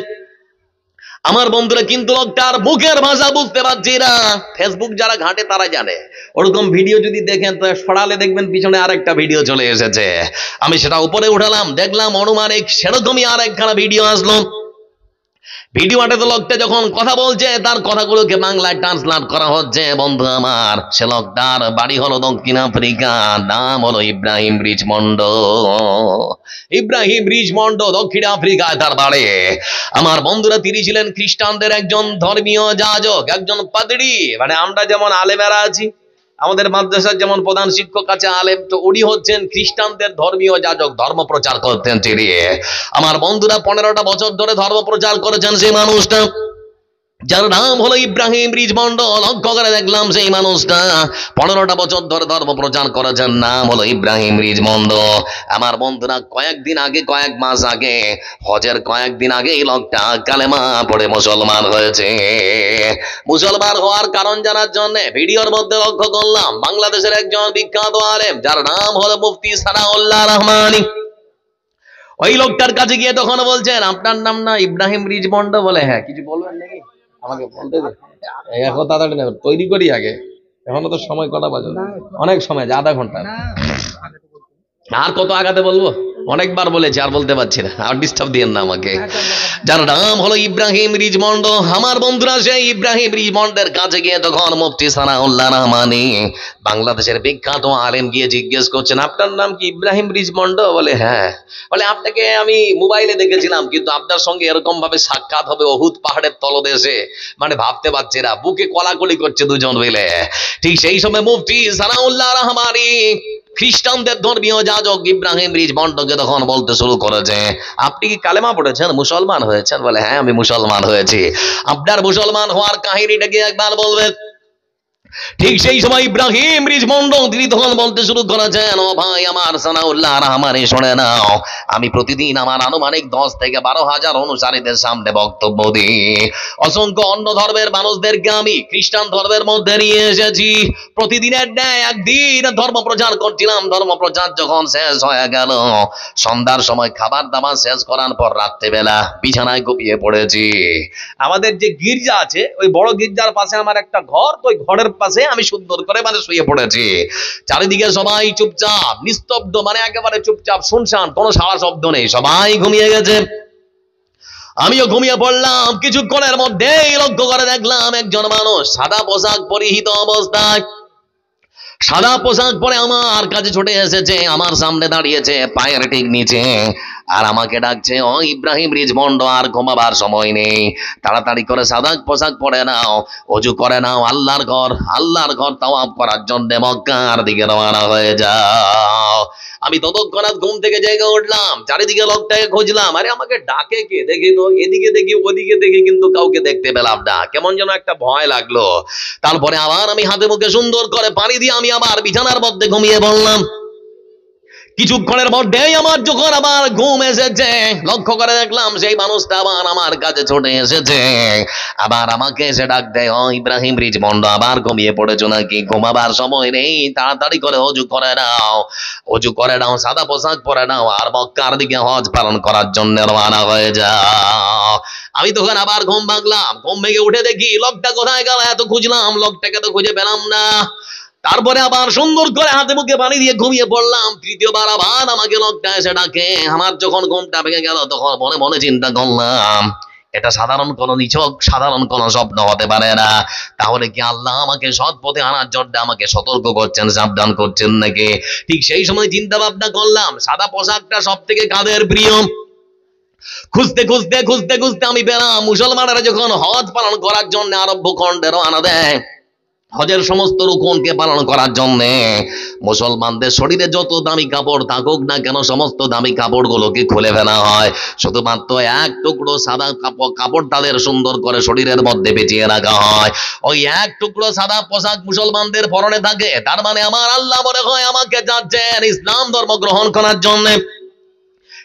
আমার বন্ধুরা কিন্তু লোকটার মুখের ভাষা বুঝতে পারছি না। ফেসবুক যারা ঘাটে তারা জানে, ওরকম ভিডিও যদি দেখেন তো সরালে দেখবেন পিছনে আরেকটা ভিডিও চলে এসেছে। আমি সেটা উপরে উঠালাম, দেখলাম অনুমানিক সেরকমই আর একখানা ভিডিও আসলো। ভিডিওটাতে লোকটা যখন কথা বলছে তার কথাগুলোকে বাংলায় ট্রান্সলেট করা হচ্ছে। বন্ধু আমার, সে লোকটার বাড়ি হলো দক্ষিণ আফ্রিকা, নাম হলো ইব্রাহিম রিচমন্ড। ইব্রাহিম রিচমন্ড দক্ষিণ আফ্রিকায় তার বাড়ি। আমার বন্ধুরা, তিনি ছিলেন খ্রিস্টানদের একজন ধর্মীয় যাজক, একজন পাদ্রী। মানে আমরা যেমন আলেমেরা আছি, আমাদের মাদ্রাসার যেমন প্রধান শিক্ষক আছে আলেম, তো উনি হচ্ছেন খ্রিস্টানদের ধর্মীয় যাজক, ধর্ম প্রচার করতেন তিনি। আমার বন্ধুরা 15টা বছর ধরে ধর্ম প্রচার করেছেন সেই মানুষটা, যার নাম হলো ইব্রাহিম রিচমন্ড। লক্ষ্য করে দেখলাম সেই মানুষটা 15টা বছর ধরে ধর্ম প্রচার করেছেন, নাম হলো ইব্রাহিম রিচমন্ড। আমার বন্ধুরা, কয়েকদিন আগে, কয়েক মাস আগে, হজের কয়েকদিন আগে এই লোকটা কালেমা পড়ে মুসলমান হয়েছে। মুসলমান হওয়ার কারণ জানার জন্য ভিডিওর মধ্যে লক্ষ্য করলাম বাংলাদেশের একজন বিখ্যাত আলেম, যার নাম হলো মুফতি সানাউল্লাহ রহমানী। ওই লোকটার কাছে গিয়ে তখন বলছেন, আপনার নাম না ইব্রাহিম রিচমন্ড? বলে হ্যাঁ। কিছু বলবেন নাকি? আমাকে বলতে দে, এখন তাড়াতাড়ি না, তৈরি করি আগে, এখনো তো সময় কটা বাজে, অনেক সময়, আধা ঘন্টা। আর কত আগাতে বলবো? অনেকবার বলেছি, আর বলতে পারছি না, আর ডিস্টার্ব দিয়েন না আমাকে। যার নাম হলো ইব্রাহিম রিচমন্ড। আমার বন্ধুরা, সেই ইব্রাহিম রিচমন্ডের কাছে গিয়ে তখন মুফতি সানাউল্লাহ রহমানী, বাংলাদেশের বিখ্যাত আলেম, গিয়ে জিজ্ঞেস করছেন, আপনার নাম কি ইব্রাহিম রিচমন্ড? বলে হ্যাঁ। বলে আপনাকে আমি মোবাইলে দেখেছিলাম, কিন্তু আপনার সঙ্গে এরকম ভাবে সাক্ষাৎ হবে অহুদ পাহাড়ের তলদেশে, মানে ভাবতে পারছি না। বুকে কলাকলি করছে দুজন মিলে। ঠিক সেই সময় মুফতি সানাউল্লাহ রহমানী খ্রিস্টানদের ধর্মীয় যাজক ইব্রাহিম রিচমন্ডকে তখন বলতে শুরু করেছে, আপনি কি কালেমা পড়েছেন, মুসলমান হয়েছেন? বলে হ্যাঁ, আমি মুসলমান হয়েছি। আপনার মুসলমান হওয়ার কাহিনীটা কি একবার বলবেন? ঠিক সেই সময় ইব্রাহিম রিচমন্ড তিনি তখন বলতে শুরু করেছেন, ও ভাই আমার সানাউল্লাহ রহমানী, শুনে নাও, আমি প্রতিদিন আমার আনুমানিক 10 থেকে 12,000 অনুসারীদের সামনে বক্তব্য দিই। অসংখ্য অন্য ধর্মের মানুষদেরকে আমি খ্রিস্টান ধর্মের মধ্যে নিয়ে এসেছি। প্রতিদিনের ন্যায় একদিন ধর্ম প্রচার করছিলাম। ধর্ম প্রচার যখন শেষ হয়ে গেল, সন্ধ্যার সময় খাবার দাবার শেষ করার পর রাত্রেবেলা বিছানায় ঘুমিয়ে পড়েছি। আমাদের যে গির্জা আছে, ওই বড় গির্জার পাশে আমার একটা ঘর, তো ওই ঘরের পাশে আমি সুন্দর করে মানে শুয়ে পড়েছি। চারিদিকে সবাই চুপচাপ, নিস্তব্ধ, মানে একেবারে চুপচাপ, শুনশান, কোনো সাড়া শব্দ নেই, সবাই ঘুমিয়ে গেছে। আমিও ঘুমিয়ে পড়লাম। কিছুক্ষণের মধ্যেই লক্ষ্য করে দেখলাম একজন মানুষ সাদা পোশাক পরিহিত অবস্থায়, সাদা পোশাক পরে আমার কাছে ছুটে এসেছে, আমার সামনে দাঁড়িয়েছে পায়ের ঠিক নিচে, আর আমাকে ডাকছে, ও ইব্রাহিম রিচমন্ড, আর ঘুমাবার সময় নেই, তাড়াতাড়ি করে সাদা পোশাক পরে নাও, ওযু করে নাও, আল্লাহর ঘর তাওয়াফ করার জন্য মক্কার দিকে রওনা হয়ে যাও। আমি ততক্ষণাৎ ঘুম থেকে জেগে উঠলাম, চারিদিকে লোকটাকে খুঁজলাম, আরে আমাকে ডাকে কে? দেখি তো, এদিকে দেখি ওদিকে দেখি, কিন্তু কাউকে দেখতে পেলাম না। কেমন যেন একটা ভয় লাগলো। তারপরে আবার আমি হাতে মুখে সুন্দর করে পানি দিয়ে আমি আবার বিছানার মধ্যে ঘুমিয়ে পড়লাম। কিছুক্ষণের মধ্যেই আমার যখন আবার ঘুম এসেছে, লক্ষ্য করে দেখলাম সেই মানুষটা আবার আমার কাছে ছুটে এসেছে, আবার আমাকে এসে ডাক দেয়, ও ইব্রাহিম রিজমন্ড, আবার ঘুমিয়ে পড়েছো নাকি? ঘুমাবার সময় নেই, তাড়াতাড়ি করে অজু করে নাও, অজু করে নাও, সাদা পোশাক পরে নাও, আর মক্কার দিকে হজ পালন করার জন্য রওনা হয়ে যাও। আমি তখন আবার ঘুম ভাঙলাম, ঘুম ভেঙে উঠে দেখি লোকটা কোথায় গেল, এত খুঁজলাম, লোকটাকে তো খুঁজে পেলাম না। তারপরে আবার সুন্দর করে হাতে মুখে পানি দিয়ে ঘুমিয়ে পড়লাম। তৃতীয়বার আবার আমাকে লোকটা এসে ডাকে। আমার যখন ঘুমটা ভেঙে গেল, তখন মনে মনে চিন্তা করলাম, এটা সাধারণ কোন নিছক সাধারণ কোন স্বপ্ন হতে পারে না। তাহলে কি আল্লাহ আমাকে সৎ পথে আনার জন্য আমাকে সতর্ক করছেন, সাবধান করছেন নাকি? ঠিক সেই সময় চিন্তা ভাবনা করলাম, সাদা পোশাকটা সব থেকে কাদের প্রিয়? খুঁজতে খুঁজতে খুঁজতে খুঁজতে আমি পেলাম, মুসলমানেরা যখন হজ পালন করার জন্য আরব্য খণ্ডে রওনা দেয়, হজের সমস্ত রুকনকে পালন করার জন্য মুসলমানদের শরীরে যত দামি কাপড় থাকুক না কেন, সমস্ত দামি কাপড়গুলোকে খুলে ফেলা হয়, শুধুমাত্র এক টুকরো সাদা কাপড় তাদের সুন্দর করে শরীরের মধ্যে পেঁচিয়ে রাখা হয়। ওই এক টুকরো সাদা পোশাক মুসলমানদের পরনে থাকে। তার মানে আমার আল্লাহ মনে হয় আমাকে যাচ্ছেন ইসলাম ধর্ম গ্রহণ করার জন্য।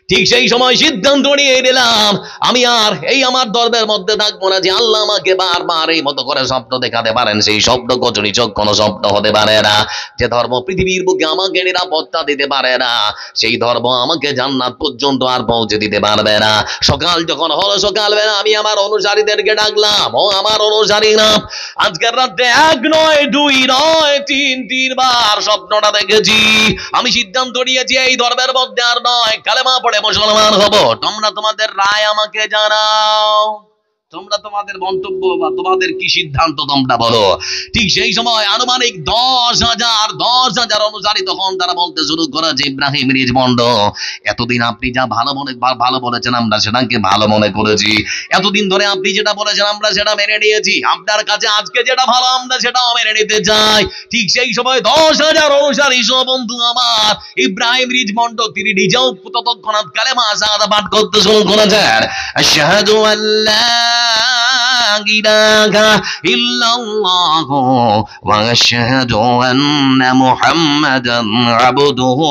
ঠিক সেই সময় সিদ্ধান্ত নিয়ে নিলাম, আমি আর এই আমার ধর্মের মধ্যে থাকবো না। যে আল্লাহ আমাকে বারবার এই মতো করে স্বপ্ন দেখাতে পারেন, সেই স্বপ্ন কচুনিচক কোনো স্বপ্ন হতে পারে না। যে ধর্ম পৃথিবীর বুকে আমাকে নিরাপত্তা দিতে পারে না, সেই ধর্ম আমাকে জান্নাত পর্যন্ত আর পৌঁছে দিতে পারবে না। সকাল যখন হলো, সকালবেলা আমি আমার অনুসারীদেরকে ডাকলাম, ও আমার অনুসারীরা, আজকের রাত্রে 1 নয় 2 নয় 3 স্বপ্নটা দেখেছি। আমি সিদ্ধান্ত নিয়েছি এই ধর্মের মধ্যে আর নয়, কালেমা পড়ে মুসলমান হব। তোমরা তোমাদের রায় আমাকে জানাও, তোমরা তোমাদের মন্তব্য বা তোমাদের কি সিদ্ধান্ত তোমরা বলো। ঠিক সেই সময় আনুমানিক 10,000 অনুসারী তখন তারা বলতে শুরু করেছে, ইব্রাহিম রিজমন্ড, এতদিন আপনি যা ভালো বলেছেন আমরা সেটাকে ভালো মনে করেছি, এতদিন ধরে আপনি যেটা বলেছেন আমরা সেটা মেনে নিয়েছি, আপনার কাছে আজকে যেটা ভালো আমরা সেটাও মেনে নিতে চাই। ঠিক সেই সময় 10,000 অনুসারী সব বন্ধু আমার ইব্রাহিম রিজমন্ড তিনি নিজেও তৎক্ষণাৎ কালেমা শাহাদাত পাঠ করতে শুরু করেছেন। আশহাদু আল্লা ইলাহা ইল্লাল্লাহ ওয়া আশহাদু আন্না মুহাম্মাদান আবদুহু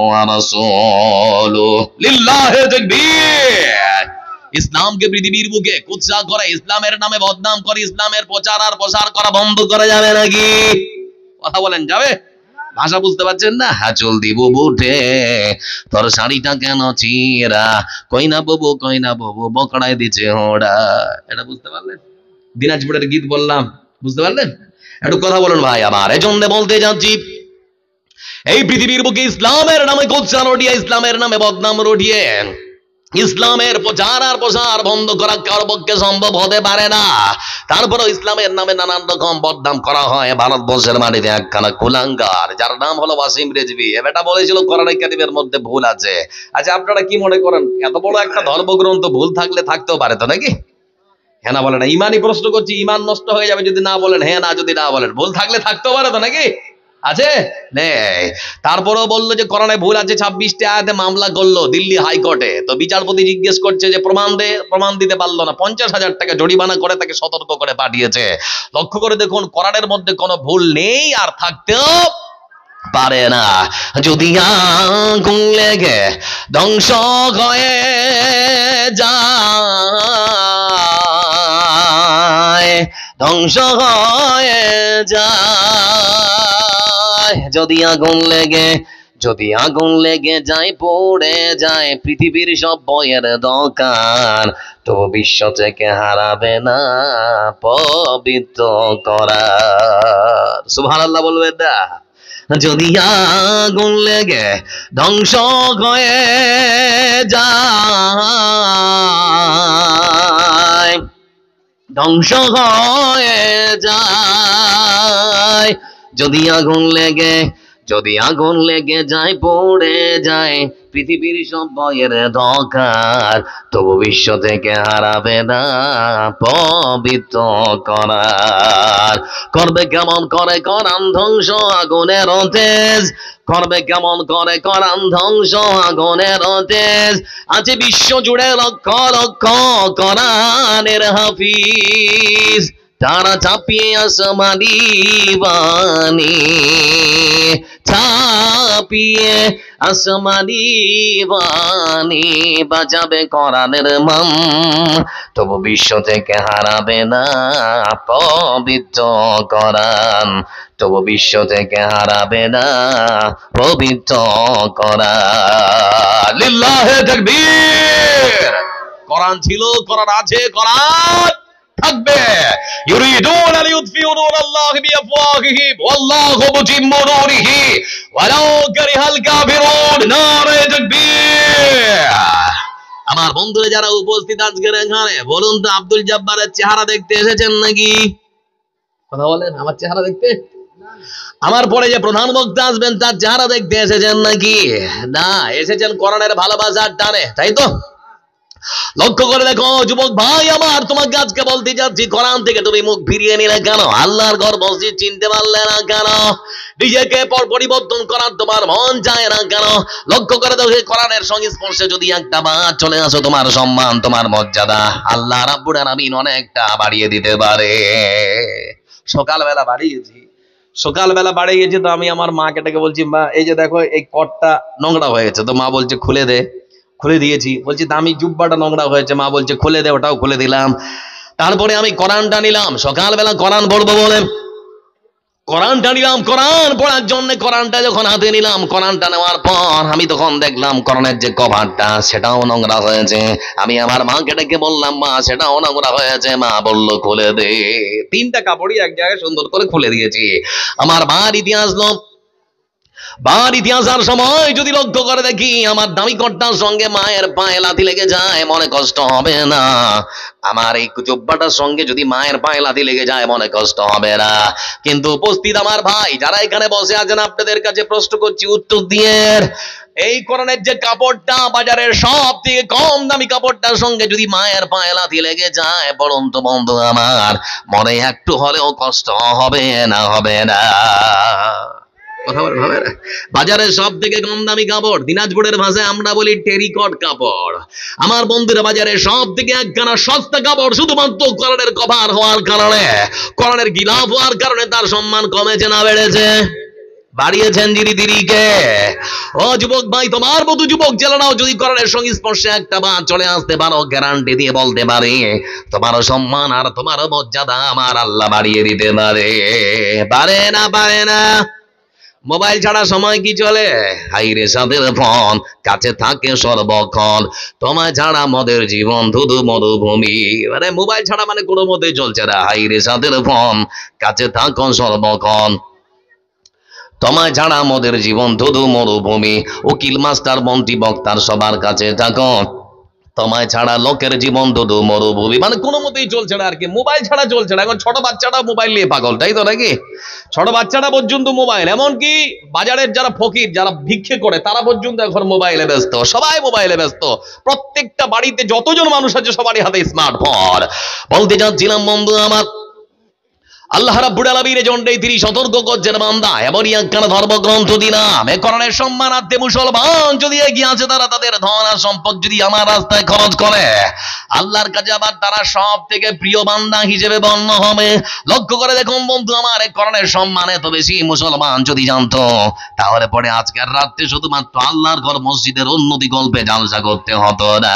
ওয়া রাসূলুহু। লিল্লাহি তাকবীর। ইসলামকে পৃথিবীর বুকে কুৎসা করে, ইসলামের নামে বদনাম করে, ইসলামের প্রচার আর প্রসার করা বন্ধ করা যাবে নাকি? কথা বলেন, যাবে? ভাষা বুঝতে পারছেন না? হ্যাঁ, চল দিব বুটে তোর শাড়িটা কেন চিরা, কইনা বাবু বকড়ায় দিছে ওরা। এটা বুঝতে পারলেন? দিনাজপুরের গীত বললাম, বুঝতে পারলেন? একটু কথা বলুন ভাই আমার। এজন্য বলতে যাচ্ছি, এই পৃথিবীর বুকে ইসলামের নামে কুৎসা রটিয়ে, ইসলামের নামে বদনাম রটিয়ে ইসলামের প্রচার আর প্রসার বন্ধ করা কারো পক্ষে সম্ভব হতে পারে না। তারপরে ইসলামের নামে নানান রকম বদনাম করা হয়। ভারতবর্ষের মাটিতে একখানা কুলাঙ্গার, যার নাম হলো ওয়াসিম রিজভী, এটা বলেছিল কোরআন কারীমের মধ্যে ভুল আছে। আচ্ছা, আপনারা কি মনে করেন এত বড় একটা ধর্মগ্রন্থ ভুল থাকলে থাকতেও পারে তো নাকি? হ্যাঁ না বলেন? ইমানই প্রশ্ন করছি, ইমান নষ্ট হয়ে যাবে যদি না বলেন হ্যাঁ না, যদি না বলেন ভুল থাকলে থাকতেও পারে তো নাকি? আছে নেই? তারপরেও বললো যে কোরআনে ভুল আছে, 26টি আয়াতে মামলা করলো দিল্লি হাইকোর্টে। তো বিচারপতি জিজ্ঞেস করছে যে প্রমাণ দিতে পারলো না, 50,000 টাকা জরিমানা করে তাকে সতর্ক করে পাঠিয়েছে। লক্ষ্য করে দেখুন, কোরআনের মধ্যে কোনো ভুল নেই আর থাকতেও পারে না। যদি আগুন লেগে ধ্বংস হয়ে যায়, ধ্বংস হয়ে যায়, যদি আগুন লেগে যায়, পড়ে যায় পৃথিবীর সব বইয়ের দোকান, তো বিশ্ব থেকে হারাবে না পবিত্র করার। সুবহানাল্লাহ বলবে না? যদি আগুন লেগে ধ্বংস হয়ে যায়, ধ্বংস হয়ে যায়, যদি আগুন লেগে যায়, পড়ে যায় পৃথিবীর সব বইয়ের দরকার, তবু বিশ্ব থেকে হারাবে না পবিত্র করার। করবে কেমন করে কোরআন ধ্বংস আগুনের তেজ, করবে কেমন করে কোরআন ধ্বংস আগুনের তেজ, আছে বিশ্ব জুড়ে লক্ষ লক্ষ কোরআনের হাফিজ, তারা চাপিয়ে আসমানি বাণী, ছাপিয়ে আসমানি বাণী বাজাবে কোরআনের মাম, তবু বিশ্ব থেকে হারাবে না পবিত্র কোরআন, তবু বিশ্ব থেকে হারাবে না পবিত্র কোরআন। লিল্লাহে তাকবীর। কোরআন ছিল, কোরআন আছে, কোরআন থাকবে। ইউরিদুনা লিইউতফিউ নূরাল্লাহি বিআফওয়াহিহিম ওয়াল্লাহু মুতিম্মু নূরিহি ওয়ালাউ কারিহাল কাফিরুন। নারে তাকবীর। আমার বন্ধুরা যারা উপস্থিত আজকের এখানে, বলুন তো আব্দুল জব্বারের চেহারা দেখতে এসেছেন নাকি? কথা বলেন, আমার চেহারা দেখতে? আমার পরে যে প্রধান বক্তা আসবেন তার চেহারা দেখতে এসেছেন নাকি? না, এসেছেন কোরআনের ভালোবাসার টানে, তাই তো? লক্ষ্য করে দেখো যুবক ভাই আমার, তোমাকে আজকে বলতে যাচ্ছি, কোরআন থেকে তুমি মুখ ফিরিয়ে নিলে কেন? আল্লাহর ঘর মসজিদ চিনতে পারলে না কেন? নিজেকে পরিবর্তন করার তোমার মন চায় না কেন? লক্ষ্য করে দেখো কোরআনের সংস্পর্শে যদি একটা বার চলে আসো, তোমার সম্মান, তোমার মর্যাদা আল্লাহ রাব্বুল আলামিন অনেকটা বাড়িয়ে দিতে পারে। সকালবেলা বাড়িয়েছি তো আমি আমার মাকে ডেকে বলছি, মা এই যে দেখো এই কটটা নোংরা হয়ে গেছে। তো মা বলছে খুলে দে। খুলে দিয়েছি। বলছি দামি জুব্বাটা নোংরা হয়েছে। মা বলছে খুলে দে, ওটাও খুলে দিলাম। তারপরে আমি কোরআনটা নিলাম, সকালবেলা কোরআন পড়বো বলে কোরআনটা নিলাম। কোরআন পড়ার জন্য কোরআনটা যখন হাতে নিলাম, কোরআনটা নেওয়ার পর আমি তখন দেখলাম কোরআনের যে কভারটা সেটাও নোংরা হয়েছে। আমি আমার মাকে ডেকে বললাম, মা সেটাও নোংরা হয়েছে। মা বলল খুলে দে। তিনটা কাপড়ই এক জায়গায় সুন্দর করে খুলে দিয়েছি। আমার বাড়িতে আসলো, বাড়িতে আসার সময় যদি লক্ষ্য করে দেখি আমার দামি কট্টার সঙ্গে মায়ের পায়ে লাথি লেগে যায়, মনে কষ্ট হবে না? আমার এই জুব্বাটার সঙ্গে যদি মায়ের পায়ে লাথি লেগে যায়, মনে কষ্ট হবে না? কিন্তু উপস্থিত আমার ভাই যারা এখানে বসে আছেন, আপনাদের কাছে প্রশ্ন করছি, উত্তর দিয়ে। এই কোরআনের যে কাপড়টা বাজারের সব থেকে কম দামি কাপড়টার সঙ্গে যদি মায়ের পায়ে লাথি লেগে যায়, বলুন তো বন্ধু আমার, মনে একটু হলেও কষ্ট হবে না? হবে না? বাজারের সব থেকে কম দামি কাপড়, দিনাজপুরের ভাষায় আমরা বলি টেরিকট কাপড়। আমার বন্ধুরা, বাজারের সব থেকে একখানা সস্তা কাপড়, শুধুমাত্র কোরআনের কভার হওয়ার কারণে, কোরআনের গিলাফ হওয়ার কারণে তার সম্মান কমেছে না বেড়েছে? বাড়িয়েছেন যিনি তিনিকে। ও যুবক ভাই, তোমার মতো যুবক ছেলেরাও যদি কোরআনের সংস্পর্শে একটা বার চলে আসতে পারো, গ্যারান্টি দিয়ে বলতে পারে তোমারও সম্মান আর তোমারও মর্যাদা আমার আল্লাহ বাড়িয়ে দিতে পারে। পারে না? পারে না? মোবাইল ছাড়া সময় কি চলে? হাইরে সাদের ফোন কাছে থাকে সর্বক্ষণ, তোমায় ছাড়া মদের জীবন ধুধু মরুভূমি। মানে মোবাইল ছাড়া মানে কোনো মতেই চলছে না। হাইরে সাদের ফোন কাছে থাকো সর্বক্ষণ, তোমায় ছাড়া মদের জীবন ধুধু মরুভূমি। উকিল মাস্টার মন্ত্রী বক্তার সবার কাছে থাকো, তোমায় ছাড়া লোকের জীবন ধুধু মরুভূমি। মানে কোনো মতেই চলছে না আর কি, মোবাইল ছাড়া চলছে না। এখন ছোট বাচ্চাটা মোবাইল নিয়ে পাগল, তাই তো নাকি? ছোট বাচ্চাটা পর্যন্ত মোবাইল, এমনকি বাজারের যারা ফকির, যারা ভিক্ষে করে, তারা পর্যন্ত এখন মোবাইলে ব্যস্ত। সবাই মোবাইলে ব্যস্ত। প্রত্যেকটা বাড়িতে যতজন মানুষ আছে সবারই হাতে স্মার্টফোন। বলতে যাচ্ছিলাম বন্ধু আমার, আল্লাহ রাব্বুল আলামিন এজন্যই তিনি সতর্ক করছেন, বান্দা এমনই একখানা ধর্মগ্রন্থ দিলাম, এ কোরআনের সম্মানার্থে মুসলমান যদি এগিয়ে আছে, তারা তাদের ধন আর সম্পদ যদি আমার রাস্তায় খরচ করে, আল্লাহর কাছে আবার তারা সব থেকে প্রিয় বান্দা হিসেবে গণ্য হবে। লক্ষ্য করে দেখুন বন্ধু আমার, এই কোরআনের সম্মান এত বেশি, মুসলমান যদি জানতো তাহলে পরে আজকের রাত্রে শুধুমাত্র আল্লাহর ঘর মসজিদের উন্নতি গল্পে জালসা করতে হতো না।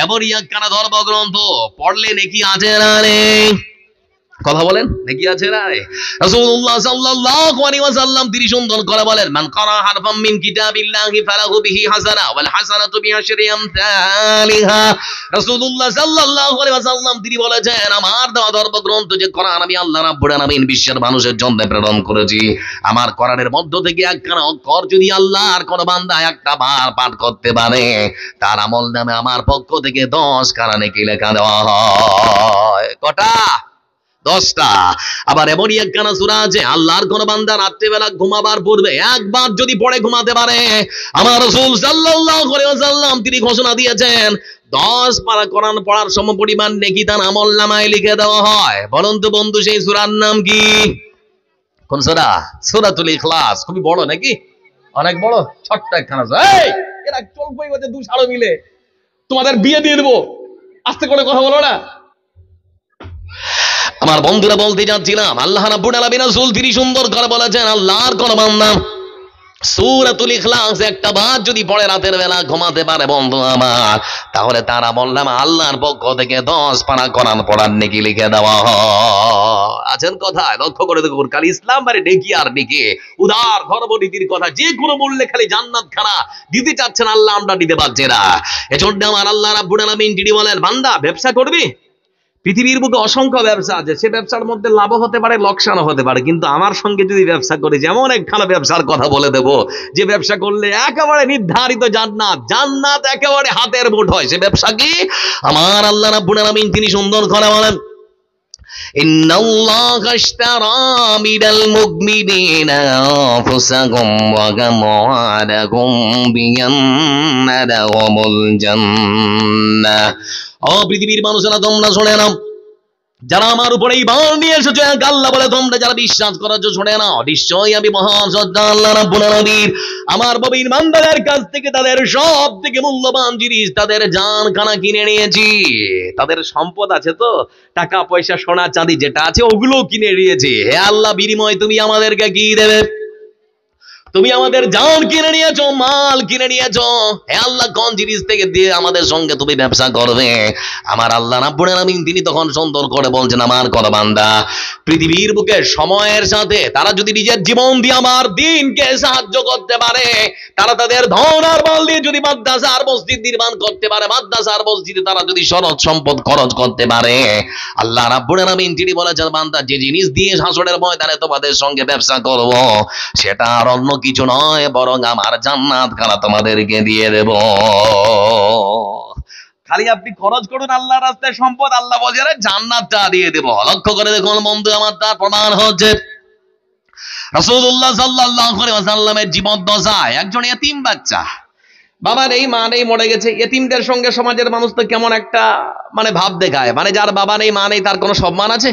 এমনই একখানা ধর্মগ্রন্থ পড়লে নেকি আছে না নেই? কথা বলেন, নাকি আছে না? রাসূলুল্লাহ সাল্লাল্লাহু আলাইহি ওয়াসাল্লাম তিনি সুন্দর করে বলেন, মান ক্বারা হারফাম মিন কিতাবিল্লাহি ফালাহু বিহি হাসানা ওয়াল হাসানাতু বিআশরি আমসালিহা। রাসূলুল্লাহ সাল্লাল্লাহু আলাইহি ওয়াসাল্লাম তিনি বলেছেন, আমার দেওয়া ধর্মগ্রন্থ যে কোরআন, আমি আল্লাহ রাব্বুল আলামিন বিশ্বের মানুষের জন্য প্রেরণ করেছি। আমার কোরআনের মধ্য থেকে একখানা অক্ষর যদি আল্লাহর কোন বান্দা একটা বার পাঠ করতে পারে, তার আমল নামে আমার পক্ষ থেকে 10 খানা নেকি লেখা দেওয়া হয়। কটা? 10টা। আবার এমনই একখানা সূরা আছে, আল্লাহর কোন বান্দা রাত্রিবেলা ঘুমাবার পূর্বে একবার যদি পড়ে ঘুমাতে পারে, আমার রাসূল সাল্লাল্লাহু আলাইহি ওয়াসাল্লাম তিনি ঘোষণা দিয়েছেন 10 পারা কোরআন পড়ার সমপরিমাণ নেকি তার আমলনামায় লিখে দেওয়া হয়। বলুন তো বন্ধু, সেই সূরার নাম কি? কোন সূরা? সূরাতুল ইখলাস। খুবই বড় নাকি? অনেক বড়। ছোট্ট একখানা। এই এরা চলবই বলতে দু সাড়ো মিলে তোমাদের বিয়ে দিয়ে দেবো, আস্তে করে কথা বলো না। আমার বন্ধুরা, বলতে যাচ্ছিলাম, আল্লাহ রাব্বুল আলামিন রাসূল তিনি সুন্দর করে বলেছেন, আল্লাহর কোন বান্দা সূরাতুল ইখলাস একটা বার যদি পড়ে রাতের বেলা ঘুমাতে পারে বন্ধু আমার, তাহলে তারা বললাম আল্লাহর পক্ষ থেকে 10 পারা কোরআন পড়ার নেকি লিখে দেওয়া হয়। আছেন কথায় লক্ষ্য করে দেখুন, খালি ইসলাম মানে নেকি আর নেকি, উদার ধর্মনীতির কথা, যে কোনো মূল্যে খালি জান্নাত খানা দিতে চাচ্ছেন আল্লাহ, আমরা দিতে পারছি না। এজন্য আমার আল্লাহ রাব্বুল আলামিন তিনি বলেন, বান্দা ব্যবসা করবি, পৃথিবীর বুকে অসংখ্য ব্যবসা আছে, সে ব্যবসার মধ্যে লাভ হতে পারে, লোকসানও হতে পারে, কিন্তু আমার সঙ্গে যদি ব্যবসা করি, যেমন একখানা ব্যবসার কথা বলে দেব, যে ব্যবসা করলে একেবারে নির্ধারিত জান্নাত, জান্নাত একেবারে হাতের মুঠোয়, সে ব্যবসা কি? আমার আল্লাহ রাব্বুল আলামিন তিনি সুন্দর করে বলেন, ইন্নাল্লাহা আশতারা মিনাল মুমিনিনা আনফুসাহুম ওয়া আমওয়ালাহুম বিআন্না লাহুমুল জান্নাহ। ও পৃথিবীর মানুষেরা তোমরা শুনে নাও, যারা আমার উপরে ঈমান নিয়ে এসেছো, আল্লাহ বলে তোমরা যারা বিশ্বাস করেছো শুনে নাও, নিশ্চয়ই আমি মহান সত্তা আল্লাহ রাব্বুল আলামিন আমার মুমিন বান্দাদের কাছ থেকে তাদের সব থেকে মূল্যবান জিনিস, তাদের জান খানা কিনে নিয়েছি। তাদের সম্পদ আছে তো, টাকা পয়সা সোনা চাঁদি যেটা আছে ওগুলো কিনে নিয়েছি। হে আল্লাহ, বিনিময় তুমি আমাদেরকে কি দেবে? তুমি আমাদের জান কিনে নিয়েছো, মাল কিনে নিয়েছো। হে আল্লাহ, কোন জিনিস থেকে দিয়ে আমাদের সঙ্গে তুমি ব্যবসা করবে? আমার আল্লাহ রাব্বুল আলামিন তিনি তখন সুন্দর করে বলছেন, আমার কোন বান্দা পৃথিবীর বুকে সময়ের সাথে তারা যদি নিজের জীবন দিয়ে আমার দিনকে সাহায্য করতে পারে, তারা তাদের ধন আর বল দিয়ে যদি মাদ্রাসা আর মসজিদ নির্মাণ করতে পারে, মাদ্রাসা আর মসজিদে তারা যদি সরল সম্পদ খরচ করতে পারে, আল্লাহ রাব্বুল আলামিন তিনি বলেছেন, বান্দা যে জিনিস দিয়ে হাসরের ময়দানে তোমাদের সঙ্গে ব্যবসা করব, সেটা আর অন্য কিছু নয়, বরং আমার জান্নাত খানা তোমাদেরকে দিয়ে দেব। খালি আপনি খরচ করুন আল্লাহর রাস্তায় সম্পদ, আল্লাহ বলে জান্নাতটা দিয়ে দেব। লক্ষ্য করে দেখুন বন্ধু আমার, তার প্রমাণ হচ্ছে রাসূলুল্লাহ সাল্লাল্লাহু আলাইহি ওয়াসাল্লামের জীবদ্দশায় একজন এতিম বাচ্চা, বাবা নেই মা নেই, মরে গেছে। এতিমদের সঙ্গে সমাজের মানুষ তো কেমন একটা মানে ভাব দেখায়, মানে যার বাবা নেই মা নেই তার কোনো সম্মান আছে,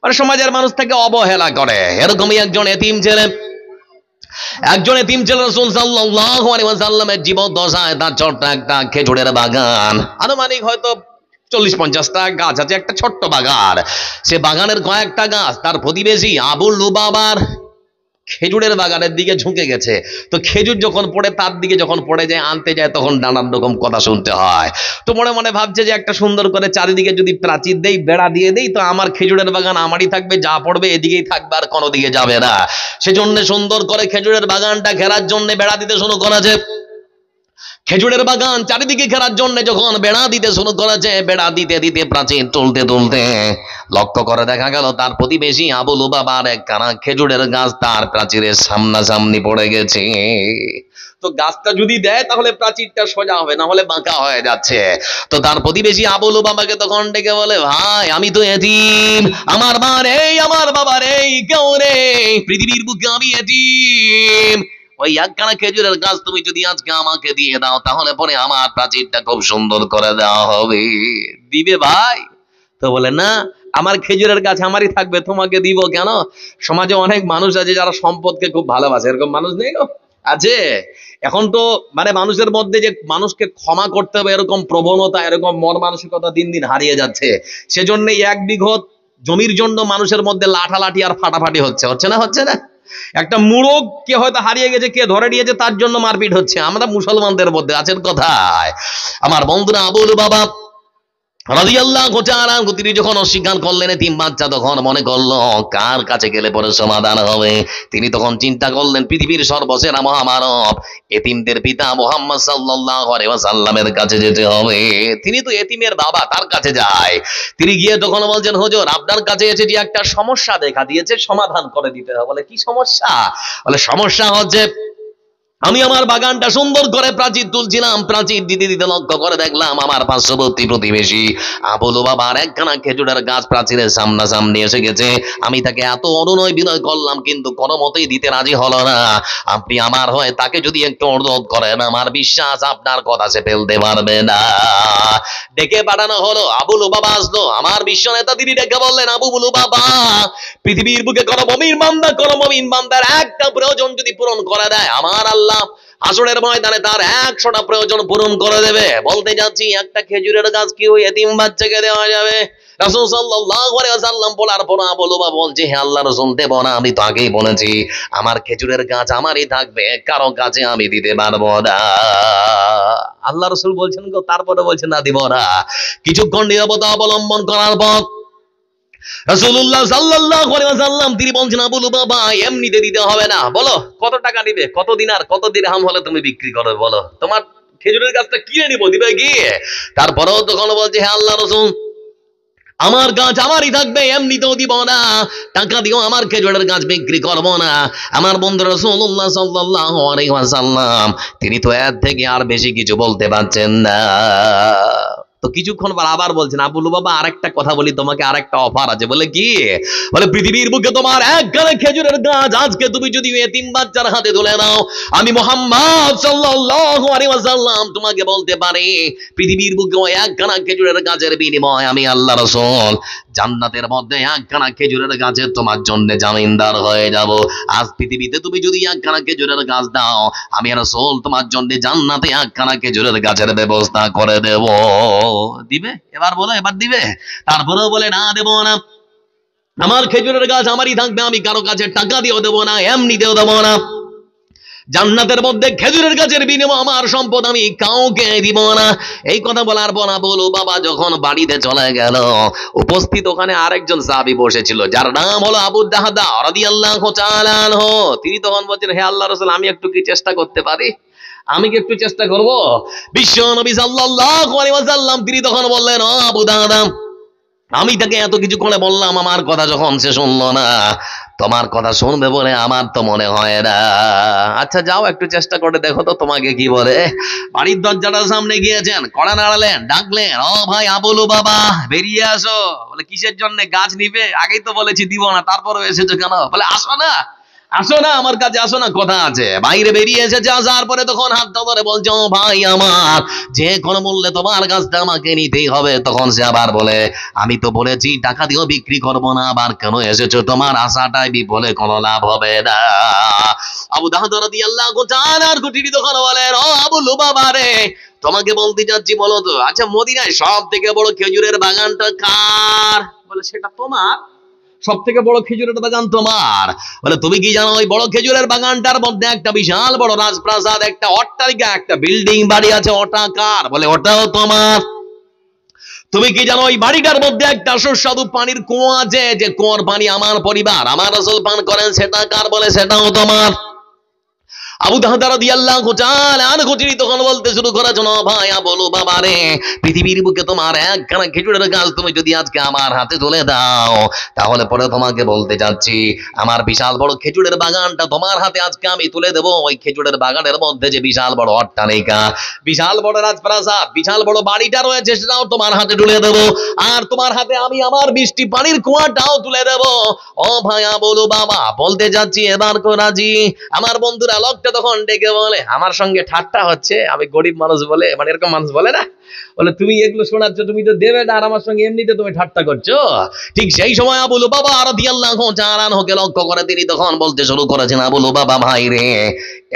মানে সমাজের মানুষ থেকে অবহেলা করে। এরকমই একজন এতিম ছেলে, রাসূল সাল্লাল্লাহু আলাইহি ওয়াসাল্লামের জীবদ্দশায় তার ছোট্ট একটা খেজুরের বাগান, আনুমানিক হয়তো 40-50টা গাছ আছে, একটা ছোট্ট বাগান। সে বাগানের কয়েকটা গাছ তার প্রতিবেশী আবু লুবাবার খেজুরের বাগানের দিকে ঝুঁকে গেছে। তো খেজুর যখন পড়ে তার দিকে যখন পড়ে যায়, আনতে যায়, তখন নানান রকম কথা শুনতে হয়। তো মনে মনে ভাবছে যে একটা সুন্দর করে চারিদিকে যদি প্রাচীর দেই, বেড়া দিয়ে দেই, তো আমার খেজুরের বাগান আমারই থাকবে, যা পড়বে এদিকেই থাকবে, আর কোনো দিকে যাবে না। সেজন্য সুন্দর করে খেজুরের বাগানটা ঘেরার জন্য বেড়া দিতে শুরু করেছে। খেজুরের বাগান চারিদিকে ঘেরার জন্য যখন বেড়া দিতে শুরু করেছে, বেড়া দিতে দিতে প্রাচীর তুলতে তুলতে লক্ষ্য করে দেখা গেল তার প্রতিবেশী আবু লুবাবার একখানা খেজুরের গাছ তার প্রাচীরের সামনাসামনি পড়ে গেছে। তো গাছটা যদি দেয় তাহলে প্রাচীরটা সোজা হবে, না হলে বাঁকা হয়ে যাচ্ছে। তো তার প্রতিবেশী আবু লুবাবাকে তখন ডেকে বলে, ভাই আমি তো এতিম, আমার মা নেই, আমার বাবা নেই, কেউ নেই, পৃথিবীর বুকে আমি এতিম। ওই একখানা খেজুরের গাছ তুমি যদি আজকে আমাকে দিয়ে দাও, তাহলে পরে আমার প্রাচীরটা খুব সুন্দর করে দেওয়া হবে। দিবে ভাই? তো বলে, না, আমার খেজুরের গাছ আমারই থাকবে, তোমাকে দিব কেন? সমাজে অনেক মানুষ আছে যারা সম্পদকে খুব ভালোবাসে, এরকম মানুষ নেই গো? আছে। এখন তো মানে মানুষের মধ্যে যে মানুষকে ক্ষমা করতে হবে এরকম প্রবণতা, এরকম মন মানসিকতা দিন দিন হারিয়ে যাচ্ছে। সেজন্য 1 বিঘত জমির জন্য মানুষের মধ্যে লাঠালাঠি আর ফাটাফাটি হচ্ছে না? একটা মুরগ কে হয়তো হারিয়ে গেছে, কে ধরে নিয়েছে, তার জন্য মারপিট হচ্ছে। আমরা মুসলমানদের মধ্যে আছেন কোথায়? আমার বন্ধুরা, আবু লুবাবা রাদিয়াল্লাহু তাআলা তিনি যখন অস্বীকার করলেন এতিম বাচ্চা, তখন মনে করলো কার কাছে গেলে পরে সমাধান হবে। তিনি তখন চিন্তা করলেন পৃথিবীর সর্বসেরা মহামানব এতিমদের পিতা মুহাম্মদ সাল্লাল্লাহু আলাইহি ওয়াসাল্লামের কাছে যেতে হবে। তিনি তো এতিমের বাবা, তার কাছে যায়। তিনি গিয়ে তখন বলছেন, হুজুর আপনার কাছে এসে যে একটা সমস্যা দেখা দিয়েছে, সমাধান করে দিতে হবে। বলে, কি সমস্যা? বলে, সমস্যা হচ্ছে আমি আমার বাগানটা সুন্দর করে প্রাচীর তুলছিলাম, প্রাচীর দিতে দিতে লক্ষ্য করে দেখলাম আমার পার্শ্ববর্তী প্রতিবেশী আবু লুবাবার একখানা খেজুরের গাছ প্রাচীরের সামনাসামনি এসে গেছে। আমি তাকে এত অনুনয় বিনয় করলাম, কিন্তু কোনো মতেই দিতে রাজি হলো না। আপনি আমার হয়ে তাকে যদি একটু অনুরোধ করেন, আমার বিশ্বাস আপনার কথা সে ফেলতে পারবে না। ডেকে পাঠানো হলো, আবু লুবাবা আসলো। আমার বিশ্ব নেতা তিনি ডেকে বললেন, আবু লুবাবা, পৃথিবীর বুকে কোনো মুমিন বান্দার একটা প্রয়োজন যদি পূরণ করে দেয়, আমার আল্লাহ হাসরের ময়দানে তার 100টা প্রয়োজন পূরণ করে দেবে। বলতে যাচ্ছি, একটা খেজুরের গাছ কি ওই এতিম বাচ্চাকে দেওয়া যাবে? রাসূল সাল্লাল্লাহু আলাইহি ওয়াসাল্লাম বলার পর আবু লুবাবা বলছে, হে আল্লাহর রাসূল দেব না, আমি তো আগেই বলেছি আমার খেজুরের গাছ আমারই থাকবে, কারো কাছে আমি দিতে পারবো না। আল্লাহ রাসূল বলছেন গো, তারপরে বলছেন না দিব না। কিছুক্ষণ নীরবতা অবলম্বন করার পর রাসূলুল্লাহ সাল্লাল্লাহু আলাইহি ওয়াসাল্লাম তিনি বলছেন, আবু লুবাবা এমনিতে দিতে হবে না, বলো কত টাকা নিবে, কত দিনার কত দিরহাম হলে তুমি বিক্রি করবে, বলো তোমার খেজুরের গাছটা কিনে নিব, দিবে কি? তারপরেও তখন বলছে, হে আল্লাহ রাসূল আমার গাছ আমারই থাকবে, এমনিতেও দিব না, টাকা দিও আমার খেজুরের গাছ বিক্রি করব না। আমার বন্ধু রাসূলুল্লাহ সাল্লাল্লাহু আলাইহি ওয়াসাল্লাম তিনি তো এর থেকে আর বেশি কিছু বলতে পারছেন না। তো কিছুক্ষণ পর আবার বলছেন, আবু লুবাবা আরেকটা কথা বলি তোমাকে, আরেকটা অফার আছে। বলে কি? বলে পৃথিবীর বুকে তোমার একখানা খেজুরের গাছ আজকে তুমি যদি এতিম বাচ্চার হাতে তুলে দাও, আমি মুহাম্মদ সাল্লাল্লাহু আলাইহি ওয়াসাল্লাম তোমাকে বলতে পারি পৃথিবীর বুকে ওই একখানা খেজুরের গাছের বিনিময়ে আমি আল্লাহ রাসূল জান্নাতের মধ্যে একখানা খেজুরের গাছের তোমার জন্য জামিনদার হয়ে যাব। আজ পৃথিবীতে তুমি যদি একখানা খেজুরের গাছ দাও, আমি রাসূল তোমার জন্য জান্নাতে একখানা খেজুরের গাছের ব্যবস্থা করে দেব। দিবে? এবার বলো, এবার দিবে? তারপরেও বলে না, দেব না, আমার খেজুরের গাছ আমারই থাকবে, আমি কারো কাছে টাকা দিয়েও দেবো না, এমনিতেও দেবো না। জান্নাতের মধ্যে খেজুরের গাছের বিনিময়ে আমার সম্পদ আমি কাউকে দিব না। এই কথা বলার পর আবু লুবাবা যখন বাড়িতে চলে গেল, উপস্থিত ওখানে আরেকজন সাহাবী বসেছিল যার নাম হলো আবু দাহদা রাদিয়াল্লাহু তাআলা আনহু। তিনি তখন বলছেন, হে আল্লাহর রাসূল আমি একটু কি চেষ্টা করতে পারি, আমি কি একটু চেষ্টা করব? বিশ্ব নবী সাল্লাল্লাহু আলাইহি ওয়াসাল্লাম তিনি তখন বললেন, ও আবু দাহদা আমি তাকে এত কিছু করে বললাম, আমার কথা যখন সে শুনলো না, তোমার কথা শুনবে বলে আমার তো মনে হয় না। আচ্ছা যাও একটু চেষ্টা করে দেখো তো তোমাকে কি বলে। বাড়ির দরজাটার সামনে গিয়েছেন, কড়া নাড়ালেন, ডাকলেন, ও ভাই আবু লুবাবা বেরিয়ে আসো। বলে কিসের জন্য? গাছ নিবে? আগেই তো বলেছি দিব না, তারপরে এসেছো কেন? বলে আসো না, আসো না আমার কাছে, আসো না, কথা আছে। বাইরে বেরিয়ে এসেছে, আসার পরে তখন হাতটা ধরে বলছে, ও ভাই আমার যে কোনো মূল্যে তোমার গাছটা আমাকে নিতেই হবে। তখন সে আবার বলে, আমি তো বলেছি টাকা দিয়েও বিক্রি করবো না, আবার কেন এসেছো? তোমার আশাটাই বিফলে কোনো লাভ হবে না। আবু দাহদা রাদিয়াল্লাহু তাআলা তিনি তখন বলেন, ও আবু লুবাবা রে তোমাকে বলতে যাচ্ছি, বলো তো আচ্ছা মদিনায় সব থেকে বড় খেজুরের বাগানটা কার? বলে সেটা তোমার। সব থেকে বড় খেজুরের বাগান তোমার? বলে তুমি কি জানো ওই বড় খেজুরের বাগানটার মধ্যে একটা বিশাল বড় রাজপ্রাসাদ, একটা অট্টালিকা, একটা বিল্ডিং বাড়ি আছে, ওটা কার? বলে ওটাও তোমার। তুমি কি জানো ওই বাড়িটার মধ্যে একটা সুস্বাদু পানির কুয়ো আছে, যে কুয়োর পানি আমার পরিবার আমার রাসূল পান করেন, সেটা কার? বলে সেটাও তোমার। আবু দাহদা রাদিয়াল্লাহু তাআলা আনহু তিনি তখন বলতে শুরু করেছেন, ও ভাই আবু লুবাবা রে পৃথিবীর বুকে তোমার একখানা খেজুরের গাছ তুমি যদি আজকে আমার হাতে তুলে দাও, তাহলে পরে তোমাকে বলতে যাচ্ছি আমার বিশাল বড় খেজুরের বাগানটা তোমার হাতে আজকে আমি তুলে দেব। ওই খেজুরের বাগানের মধ্যে যে বিশাল বড় অট্টালিকা, বিশাল বড় রাজপ্রাসাদ, বিশাল বড় বাড়িটা রয়েছে, সেটাও তোমার হাতে তুলে দেব। আর তোমার হাতে আমি আমার বৃষ্টি পানির কুয়াটাও তুলে দেব। ও ভাই আবু লুবাবা বলতে যাচ্ছি এবার তো রাজি। আমার বন্ধুরা লোকটা তখন ডেকে বলে, আমার সঙ্গে ঠাট্টা হচ্ছে, আমি গরিব মানুষ বলে, মানে এরকম মানুষ বলে না, বলে তুমি এগুলো শোনাচ্ছ, তুমি তো দেবে না, আর আমার সঙ্গে এমনিতে তুমি ঠাট্টা করছো। ঠিক সেই সময় আবু লুবাবা রাদিয়াল্লাহু তাআলা আনহুকে লক্ষ্য করে তিনি তখন বলতে শুরু করেছেন, আবু লুবাবা ভাই রে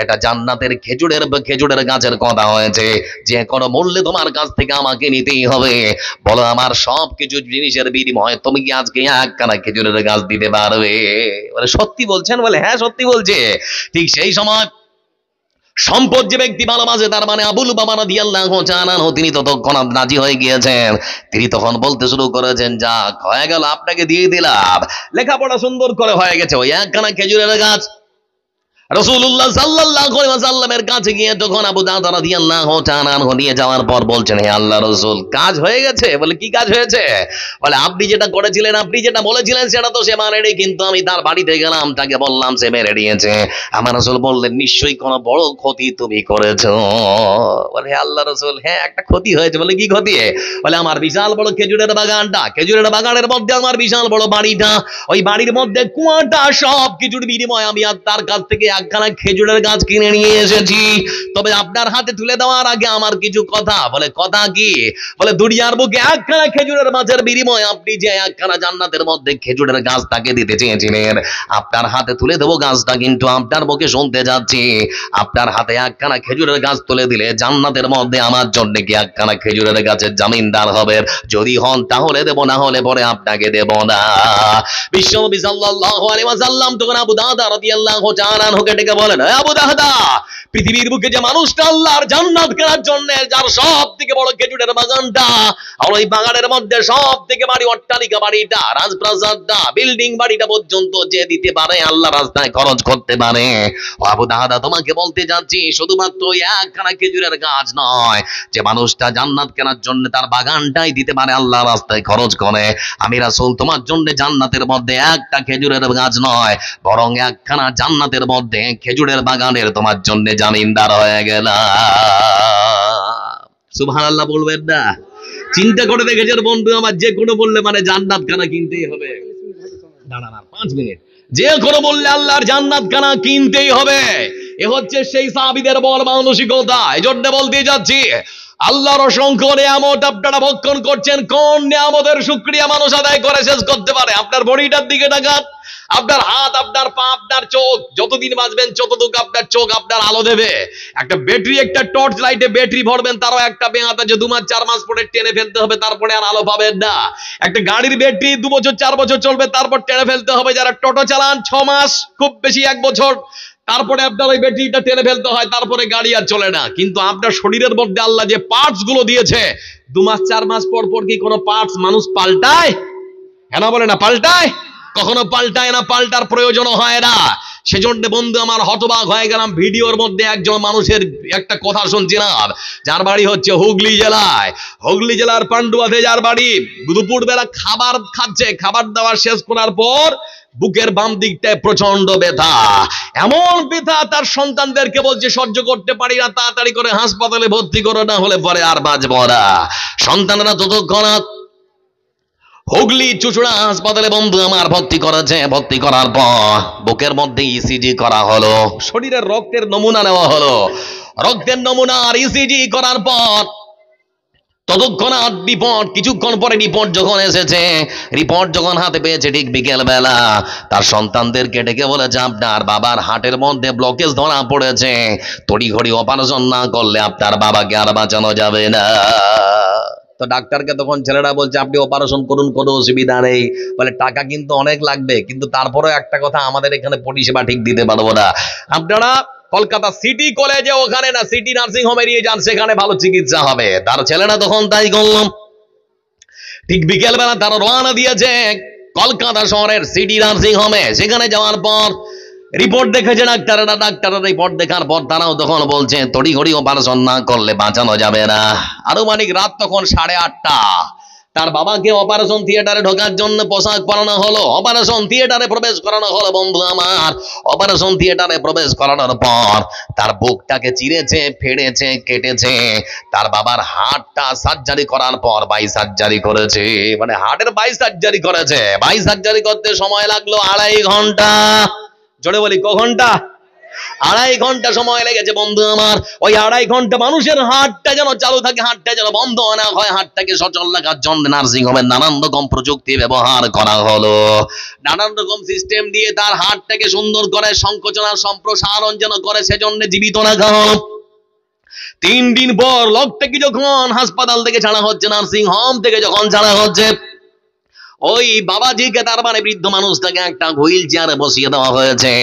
এটা জান্নাতের খেজুরের গাছের কথা হয়েছে, যে কোনো মূল্যে তোমার কাছ থেকে আমাকে নিতেই হবে। বলো আমার সব কিছু জিনিসের বিনিময়ে তুমি কি আজকে একখানা খেজুরের গাছ দিতে পারবে? বলে সত্যি বলছেন? বলে হ্যাঁ সত্যি বলছে। ঠিক সেই সময় সম্পদ যে ব্যক্তি ভালোবাসে, তার মানে আবু লুবাবা রাদিয়াল্লাহু তাআলা আনহু তিনি ততক্ষণ রাজি হয়ে গিয়েছেন। তিনি তখন বলতে শুরু করেছেন, যাক হয়ে গেল, আপনাকে দিয়ে দিলাম, লেখাপড়া সুন্দর করে হয়ে গেছে, ওই একখানা খেজুরের গাছ। রাসূলুল্লাহ সাল্লাল্লাহু আলাইহি ওয়াসাল্লামের কাছে গিয়ে তখন আবু দাউদ রাদিয়াল্লাহু তাআলা আনহু নিয়ে যাওয়ার পর বলছেন, হে আল্লাহর রাসূল কাজ হয়ে গেছে। বলে কি কাজ হয়েছে? বলে আপনি যেটা করেছিলেন, আপনি যেটা বলেছিলেন সেটা তো সে মানে কিন্তু আমি তার বাড়িতে গেলাম, তাকে বললাম, সে মেরে দিয়েছে। আমার রাসূল বললেন, নিশ্চয়ই কোনো বড় ক্ষতি তুমি করেছো। বলে হে আল্লাহর রাসূল হ্যাঁ একটা ক্ষতি হয়েছে। বলে কি ক্ষতি? বলে আমার বিশাল বড় খেজুরের বাগানটা, খেজুরের বাগানের মধ্যে আমার বিশাল বড় বাড়িটা, ওই বাড়ির মধ্যে কুয়াটা, সব কিছুর বিনিময়ে আমি আর তার কাছ থেকে একখানা খেজুরের গাছ কিনে নিয়ে এসেছি, তবে আপনার হাতে তুলে দেওয়ার আগে আমার কিছু কথা। বলে কথা কি? বলে দুনিয়ার বুকে একখানা খেজুরের গাছের বিনিময়ে আপনি যে একখানা জান্নাতের মধ্যে খেজুরের গাছ তাকে দিতে চেয়েছিলেন, আপনার হাতে তুলে দেবো গাছটা, কিন্তু আপনার মুখে শুনতে যাচ্ছি আপনার হাতে একখানা খেজুরের গাছ তুলে দিলে জান্নাতের মধ্যে আমার জন্য কি একখানা খেজুরের গাছের জামিনদার হবে? যদি হন তাহলে দেব, না হলে পরে আপনাকে দেব না। বিশ্বনবী সাল্লাল্লাহু আলাইহি ওয়াসাল্লাম তখন আবু দারদা রাদিয়াল্লাহু তাআলা আনহুকে ডেকে বলেন, হে আবু দারদা, পৃথিবীর বুকে যে মানুষটা আল্লাহর জান্নাত কেনার জন্য যার সব থেকে বড় খেজুরের বাগানটা, আর ওই বাগানের মধ্যে সব থেকে বাড়ি অট্টালিকা বাড়িটা, রাজপ্রাসাদটা, বিল্ডিং বাড়িটা পর্যন্ত যে দিতে পারে, আল্লাহ রাস্তায় খরচ করতে পারে, ও আবু দারদা তোমাকে বলতে যাচ্ছি শুধুমাত্র একখানা খেজুরের গাছ নয়, যে মানুষটা জান্নাত কেনার জন্য তার বাগানটাই দিতে পারে, আল্লাহ রাস্তায় খরচ করে, আমি রাসূল তোমার জন্য জান্নাতের মধ্যে একটা খেজুরের গাছ নয়, বরং একখানা জান্নাতের মধ্যে খেজুরের বাগানের তোমার জন্য জামিনদার হয়ে গেলাম। সুবহানাল্লাহ বলবেন না? চিন্তা করে দেখেছেন বন্ধু আমার, যে কোনো বললে মানে জান্নাত খানা কিনতেই হবে। দাঁড়ান 5 মিনিট। যে কোনো বললে আল্লাহর জান্নাত খানা কিনতেই হবে। এ হচ্ছে সেই সাহাবীদের বড় মানসিকতা। এজন্য বলতে যাচ্ছি, আল্লাহর অসংখ্য নিয়ামত আপনারা ভক্ষণ করছেন, কোন নিয়ামতের শুকরিয়া মানুষ আদায় করে শেষ করতে পারে? আপনার বডিটার দিকে তাকান, আপনার হাত, আপনার পা, আপনার চোখ, যতদিন বাঁচবেন যতটুকু আপনার চোখ আপনার আলো দেবে। একটা ব্যাটারি, একটা টর্চ লাইটে ব্যাটারি ভরবেন, তারও একটা মেয়াদ আছে, 2 মাস 4 মাস পরে টেনে ফেলতে হবে, তারপরে আর আলো পাবেন না। একটা গাড়ির ব্যাটারি 2 বছর 4 বছর চলবে, তারপর টেনে ফেলতে হবে। যারা টোটো চালান 6 মাস, খুব বেশি 1 বছর, তারপরে আপনার ওই ব্যাটারিটা টেনে ফেলতে হয়, তারপরে গাড়ি আর চলে না। কিন্তু আপনার শরীরের মধ্যে আল্লাহ যে পার্টস গুলো দিয়েছে, 2 মাস 4 মাস পর পর কি কোনো পার্টস মানুষ পাল্টায়? হ্যাঁ বলে না পাল্টায়? কখনো পাল্টায় না, পাল্টার প্রয়োজন হয় না। সেজন্য বন্ধু আমার হতবাক হয়ে গেলাম, ভিডিওর মধ্যে একজন মানুষের একটা কথা শুনছিলাম, যার বাড়ি হচ্ছে হুগলি জেলায়, হুগলি জেলার পান্ডুয়াতে যার বাড়ি, দুপুর বেলা খাবার খাচ্ছে, খাবার দাবার শেষ করার পর বুকের বাম দিকটায় প্রচন্ড ব্যথা, এমন ব্যথা তার সন্তানদেরকে বলছে সহ্য করতে পারি না, তাড়াতাড়ি করে হাসপাতালে ভর্তি করো, না হলে পরে আর বাঁচবো না। সন্তানরা ততক্ষণ হুগলি চুচুড়া হাসপাতালে বন্ধু আমার ভর্তি করেছে। ভর্তি করার পর বুকের মধ্যে ইসিজি করা হলো, শরীরের রক্তের নমুনা নেওয়া হলো। রক্তের নমুনা আর ইসিজি করার পর ততক্ষণ রিপোর্ট, কিছুক্ষণ পরে রিপোর্ট যখন এসেছে, রিপোর্ট যখন হাতে পেয়েছে ঠিক বিকেল বেলা, তার সন্তানদেরকে ডেকে বলেছে আপনার বাবার হার্টের মধ্যে ব্লকেজ ধরা পড়েছে, তড়িঘড়ি অপারেশন না করলে আপনার বাবাকে আর বাঁচানো যাবে না। তো ডাক্তারকে তখন ছেলেরা বলছে আপনি অপারেশন করুন, কোনো অসুবিধা নেই। বলে টাকা কিন্তু অনেক লাগবে, কিন্তু তারপরেও একটা কথা, আমাদের এখানে পরিষেবা ঠিক দিতে পারবো না, আপনারা কলকাতা সিটি কলেজে, ওখানে না সিটি নার্সিং হোমে নিয়ে যান, সেখানে ভালো চিকিৎসা হবে। তার ছেলেরা তখন তাই করলাম। ঠিক বিকেল বেলা তারা রওনা দিয়েছে কলকাতা শহরের সিটি নার্সিং হোমে। সেখানে যাওয়ার পর রিপোর্ট দেখেছে ডাক্তাররা, ডাক্তাররা রিপোর্ট দেখার পর তারাও তখন বলছে তড়িঘড়ি অপারেশন না করলে বাঁচানো যাবে না। আনুমানিক রাত তখন 8:30। তার বাবাকে অপারেশন থিয়েটারে ঢোকার জন্য পোশাক পরানো হলো, অপারেশন থিয়েটারে প্রবেশ করানো হলো। বন্ধু আমার, অপারেশন থিয়েটারে প্রবেশ করানোর পর তার বুকটাকে চিরেছে, ফেড়েছে, কেটেছে। তার বাবার হার্টটা সার্জারি করার পর 22 সার্জারি করেছে, মানে হার্টের 22 সার্জারি করেছে। 22 সার্জারি করতে সময় লাগলো 2.5 ঘন্টা। জোরে বলি ক ঘন্টা? 2.5 ঘন্টা সময় লেগেছে বন্ধু আমার। ওই 2.5 ঘন্টা মানুষের হার্টটা যেন চালু থাকে, হার্টটা যেন বন্ধ না হয়, হার্টটাকে সচল রাখার জন্য নার্সিং হোমের নানান রকম প্রযুক্তি ব্যবহার করা হলো। নানান রকম সিস্টেম দিয়ে তার হার্টটাকে সুন্দর করে সংকোচন আর সম্প্রসারণ যেন করে, সেজন্য জীবিত রাখা হলো। 3 দিন পর লোকটাকে যখন হাসপাতাল থেকে ছাড়া হচ্ছে, নার্সিং হোম থেকে যখন ছাড়া হচ্ছে, ওই বাবাজিকে, তার মানে বৃদ্ধ মানুষটাকে একটা হুইল চেয়ারে বসিয়ে দেওয়া হয়েছে,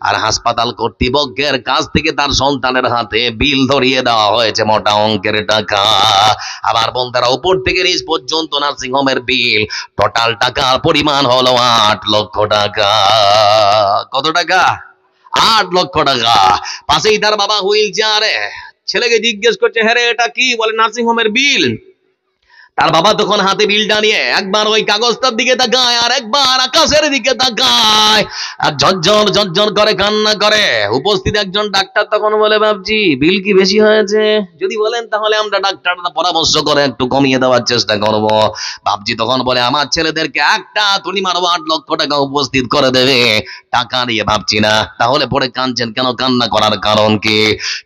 আর হাসপাতাল কর্তৃপক্ষের কাছ থেকে তার সন্তানের হাতে বিল ধরিয়ে দেওয়া হয়েছে মোটা অঙ্কের টাকা। আবার বন্ধুরা, উপর থেকে নিচ পর্যন্ত নার্সিং হোমের বিল, টোটাল টাকার পরিমাণ হলো 8 লক্ষ টাকা। কত টাকা? 8 লক্ষ টাকা। পাশেই তার বাবা হুইল চেয়ারে, ছেলেকে জিজ্ঞেস করছে হ্যাঁ রে এটা কি? বলে নার্সিং হোমের বিল। তার বাবা তখন হাতে বিলটা নিয়ে একবার ওই কাগজটার দিকে তাকায় আর একবার আকাশের দিকে তাকায় আর ঝরঝর ঝরঝর করে কান্না করে। উপস্থিত একজন ডাক্তার তখন বলে, বাবজি বিল কি বেশি হয়েছে? যদি বলেন তাহলে আমরা ডাক্তাররা পরামর্শ করে একটু কমিয়ে দেওয়ার চেষ্টা করব। বাবজি তখন বলে, আমার ছেলেদেরকে একটা তুলি মারবো 8 লক্ষ টাকা উপস্থিত করে দেবে। টাকা নিয়ে ভাবছি না। তাহলে পরে কাঁদছেন কেন? কান্না করার কারণ কি?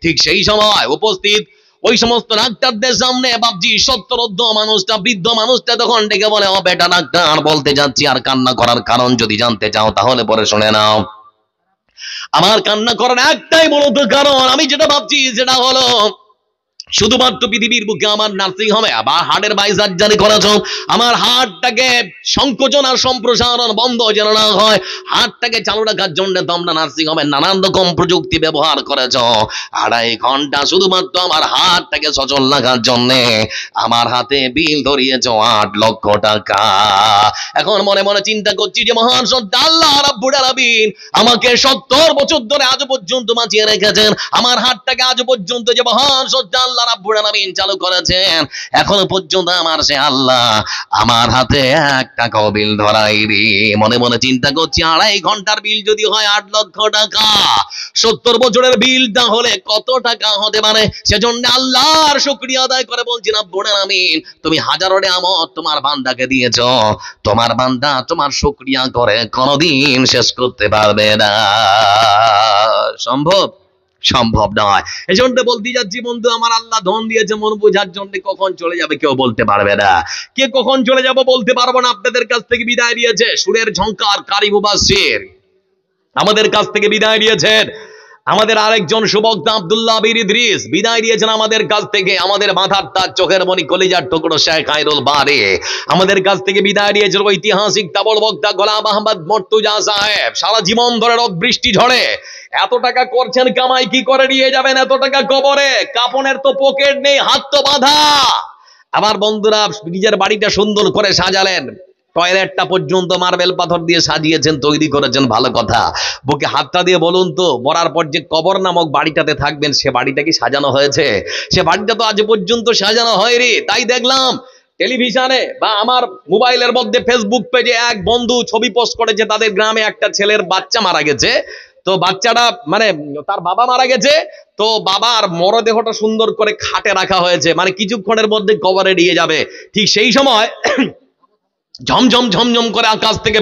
ঠিক সেই সময় উপস্থিত ওই সমস্ত ডাক্তারদের সামনে বাবজি সত্তরোদ্ধ মানুষটা, বৃদ্ধ মানুষটা তখন ডেকে বলে, ও বেটা ডাক্তার, বলতে যাচ্ছি আর কান্না করার কারণ যদি জানতে চাও তাহলে পরে শুনে নাও। আমার কান্না করার একটাই মূলত কারণ, আমি যেটা ভাবছি সেটা হলো শুধুমাত্র পৃথিবীর বুকে আমার নার্সিং হোমে আবার হার্টের বাইসার্জারি করেছ, আমার হার্টটাকে সংকোচন আর সম্প্রসারণ বন্ধ যেন না হয়, হার্টটাকে চালু রাখার জন্য তোমরা নার্সিং হোমে নানান রকম প্রযুক্তি ব্যবহার করেছ। 2.5 ঘন্টা শুধুমাত্র আমার হার্টটাকে সচল রাখার জন্য আমার হাতে বিল ধরিয়েছ 8 লক্ষ টাকা। এখন মনে মনে চিন্তা করছি যে মহান সত্তা আল্লাহ রাব্বুল আলামিন আমাকে 70 বছর ধরে আজ পর্যন্ত বাঁচিয়ে রেখেছেন। আমার হার্টটাকে আজ পর্যন্ত যে মহান সত্তা আল্লাহ রাব্বুল আলামিন চালু করেছেন, এখনো পর্যন্ত আমার সে আল্লাহ আমার হাতে 1 টাকাও বিল ধরাইনি। মনে মনে চিন্তা করছি 2.5 ঘন্টার বিল যদি হয় 8 লক্ষ টাকা, 70 বছরের বিলটা হলে কত টাকা হতে পারে? সেজন্য আল্লাহর শুকরিয়া আদায় করে বলছি, রাব্বুল আলামিন তুমি হাজারো নিয়ামত তোমার বান্দাকে দিয়েছো, তোমার বান্দা তোমার শুকরিয়া করে কোনোদিন শেষ করতে পারবে না। সম্ভব? সম্ভব নয়। এজন্য বলতে যাচ্ছি বন্ধু, আমার আল্লাহ ধন দিয়েছে মন বোঝার জন্য, কখন চলে যাবে কেউ বলতে পারবে না। কে কখন চলে যাব বলতে পারবো না। আপনাদের কাছ থেকে বিদায় নিয়েছে সুরের ঝংকার কারি মুবাশশির, আমাদের কাছ থেকে বিদায় নিয়েছেন আমাদের আরেকজন সুবক্তা আব্দুল্লাহ বীর ইদ্রিস, বিদায় দিয়েছেন আমাদের কাছ থেকে আমাদের মাথার তাজ, চোখের মনি, কলিজার টুকরো শেখ খায়রুল বারী, আমাদের কাছ থেকে বিদায় দিয়েছেন ঐতিহাসিক তাবল বক্তা গোলাম আহমদ মর্তুজা সাহেব। সারা জীবন ধরে রোদ বৃষ্টি ঝড়ে এত টাকা করছেন কামাই, কি করে নিয়ে যাবেন এত টাকা কবরে? কাপনের তো পকেট নেই, হাত তো বাঁধা। আমার বন্ধুরা নিজের বাড়িটা সুন্দর করে সাজালেন, টয়লেটটা পর্যন্ত মার্বেল পাথর দিয়ে সাজিয়েছেন, তৈরি করেছেন, ভালো কথা। বুকে হাতটা দিয়ে বলুন তো, মরার পর যে কবর নামক বাড়িটাতে থাকবেন সে বাড়িটা কি সাজানো হয়েছে? সে বাড়িটা তো আজ পর্যন্ত সাজানো হয়নি। তাই দেখলাম টেলিভিশনে বা আমার মোবাইলের মধ্যে ফেসবুক পেজে এক বন্ধু ছবি পোস্ট করেছে, তাদের গ্রামে একটা ছেলের বাচ্চা মারা গেছে। তো বাচ্চাটা মানে তার বাবা মারা গেছে, তো বাবার মরদেহটা সুন্দর করে খাটে রাখা হয়েছে, মানে কিছুক্ষণের মধ্যে কবরে নিয়ে যাবে। ঠিক সেই সময় ঝমঝম ঝমঝম করে আকাশ থেকে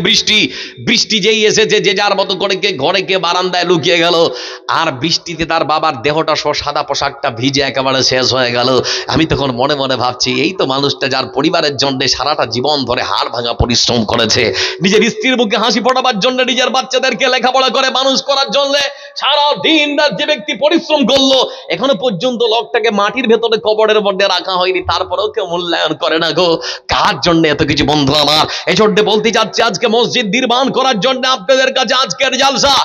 বৃষ্টি যেই এসেছে, যে যার মতো করে কে ঘরে কে বারান্দায় লুকিয়ে গেল, আর বৃষ্টিতে তার বাবার দেহটা সহ সাদা পোশাকটা ভিজে একেবারে শেষ হয়ে গেল। আমি তখন মনে মনে ভাবছি, এই তো মানুষটা যার পরিবারের জন্য সারাটা জীবন ধরে হাড় ভাঙা পরিশ্রম করেছে, নিজের স্ত্রীর মুখে হাসি ফোটাবার জন্য, নিজের বাচ্চাদেরকে লেখাপড়া করে মানুষ করার জন্য সারা দিন রাত যে ব্যক্তি পরিশ্রম করলো, এখনো পর্যন্ত লোকটাকে মাটির ভেতরে কবরের মধ্যে রাখা হয়নি, তারপরেও কেউ মূল্যায়ন করে না গো। কার জন্য এত কিছু বন্ধু আমার? এই জন্য বলতে যাচ্ছি, আজকে মসজিদ নির্মাণ করার জন্য আপনাদের কাছে আজকের জালসা,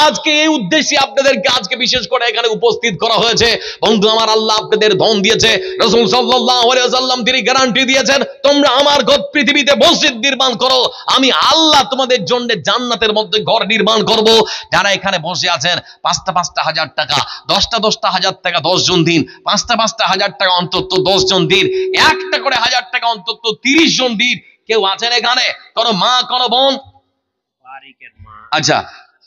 আজকে এই উদ্দেশ্যে আপনাদেরকে আজকে বিশেষ করে এখানে উপস্থিত করা হয়েছে। বন্ধু আমার, আল্লাহ আপনাদের ধন দিয়েছে, রাসূল সাল্লাল্লাহু আলাইহি ওয়াসাল্লাম তিনি গ্যারান্টি দিয়েছেন, তোমরা আমার ঘর পৃথিবীতে মসজিদ নির্মাণ করো, আমি আল্লাহ তোমাদের জন্য জান্নাতের মধ্যে ঘর নির্মাণ করব। যারা এখানে বসে আছেন 5টা হাজার টাকা, 10টা হাজার টাকা 10 জন দিন, 5টা হাজার টাকা অন্তত 10 জন দিন, 1টা করে 1000 টাকা অন্তত 30 জন দিন। কেউ আছেন এখানে? কোন মা, কোন বোন? আচ্ছা,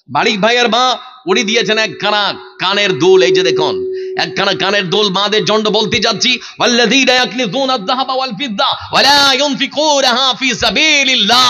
বারিক ভাইয়ের মা, উনি দিয়েছেন একখানা কানের দুল। এই যে দেখুন, একখানা কানের দুল মাদের জন্য বলতে যাচ্ছি, ওয়াল্লাযীনা ইয়াকনিজুনা আয-যাহাবা ওয়াল ফিদ্দা ওয়া লা ইউনফিকুনাহা ফি সাবিলিল্লাহ।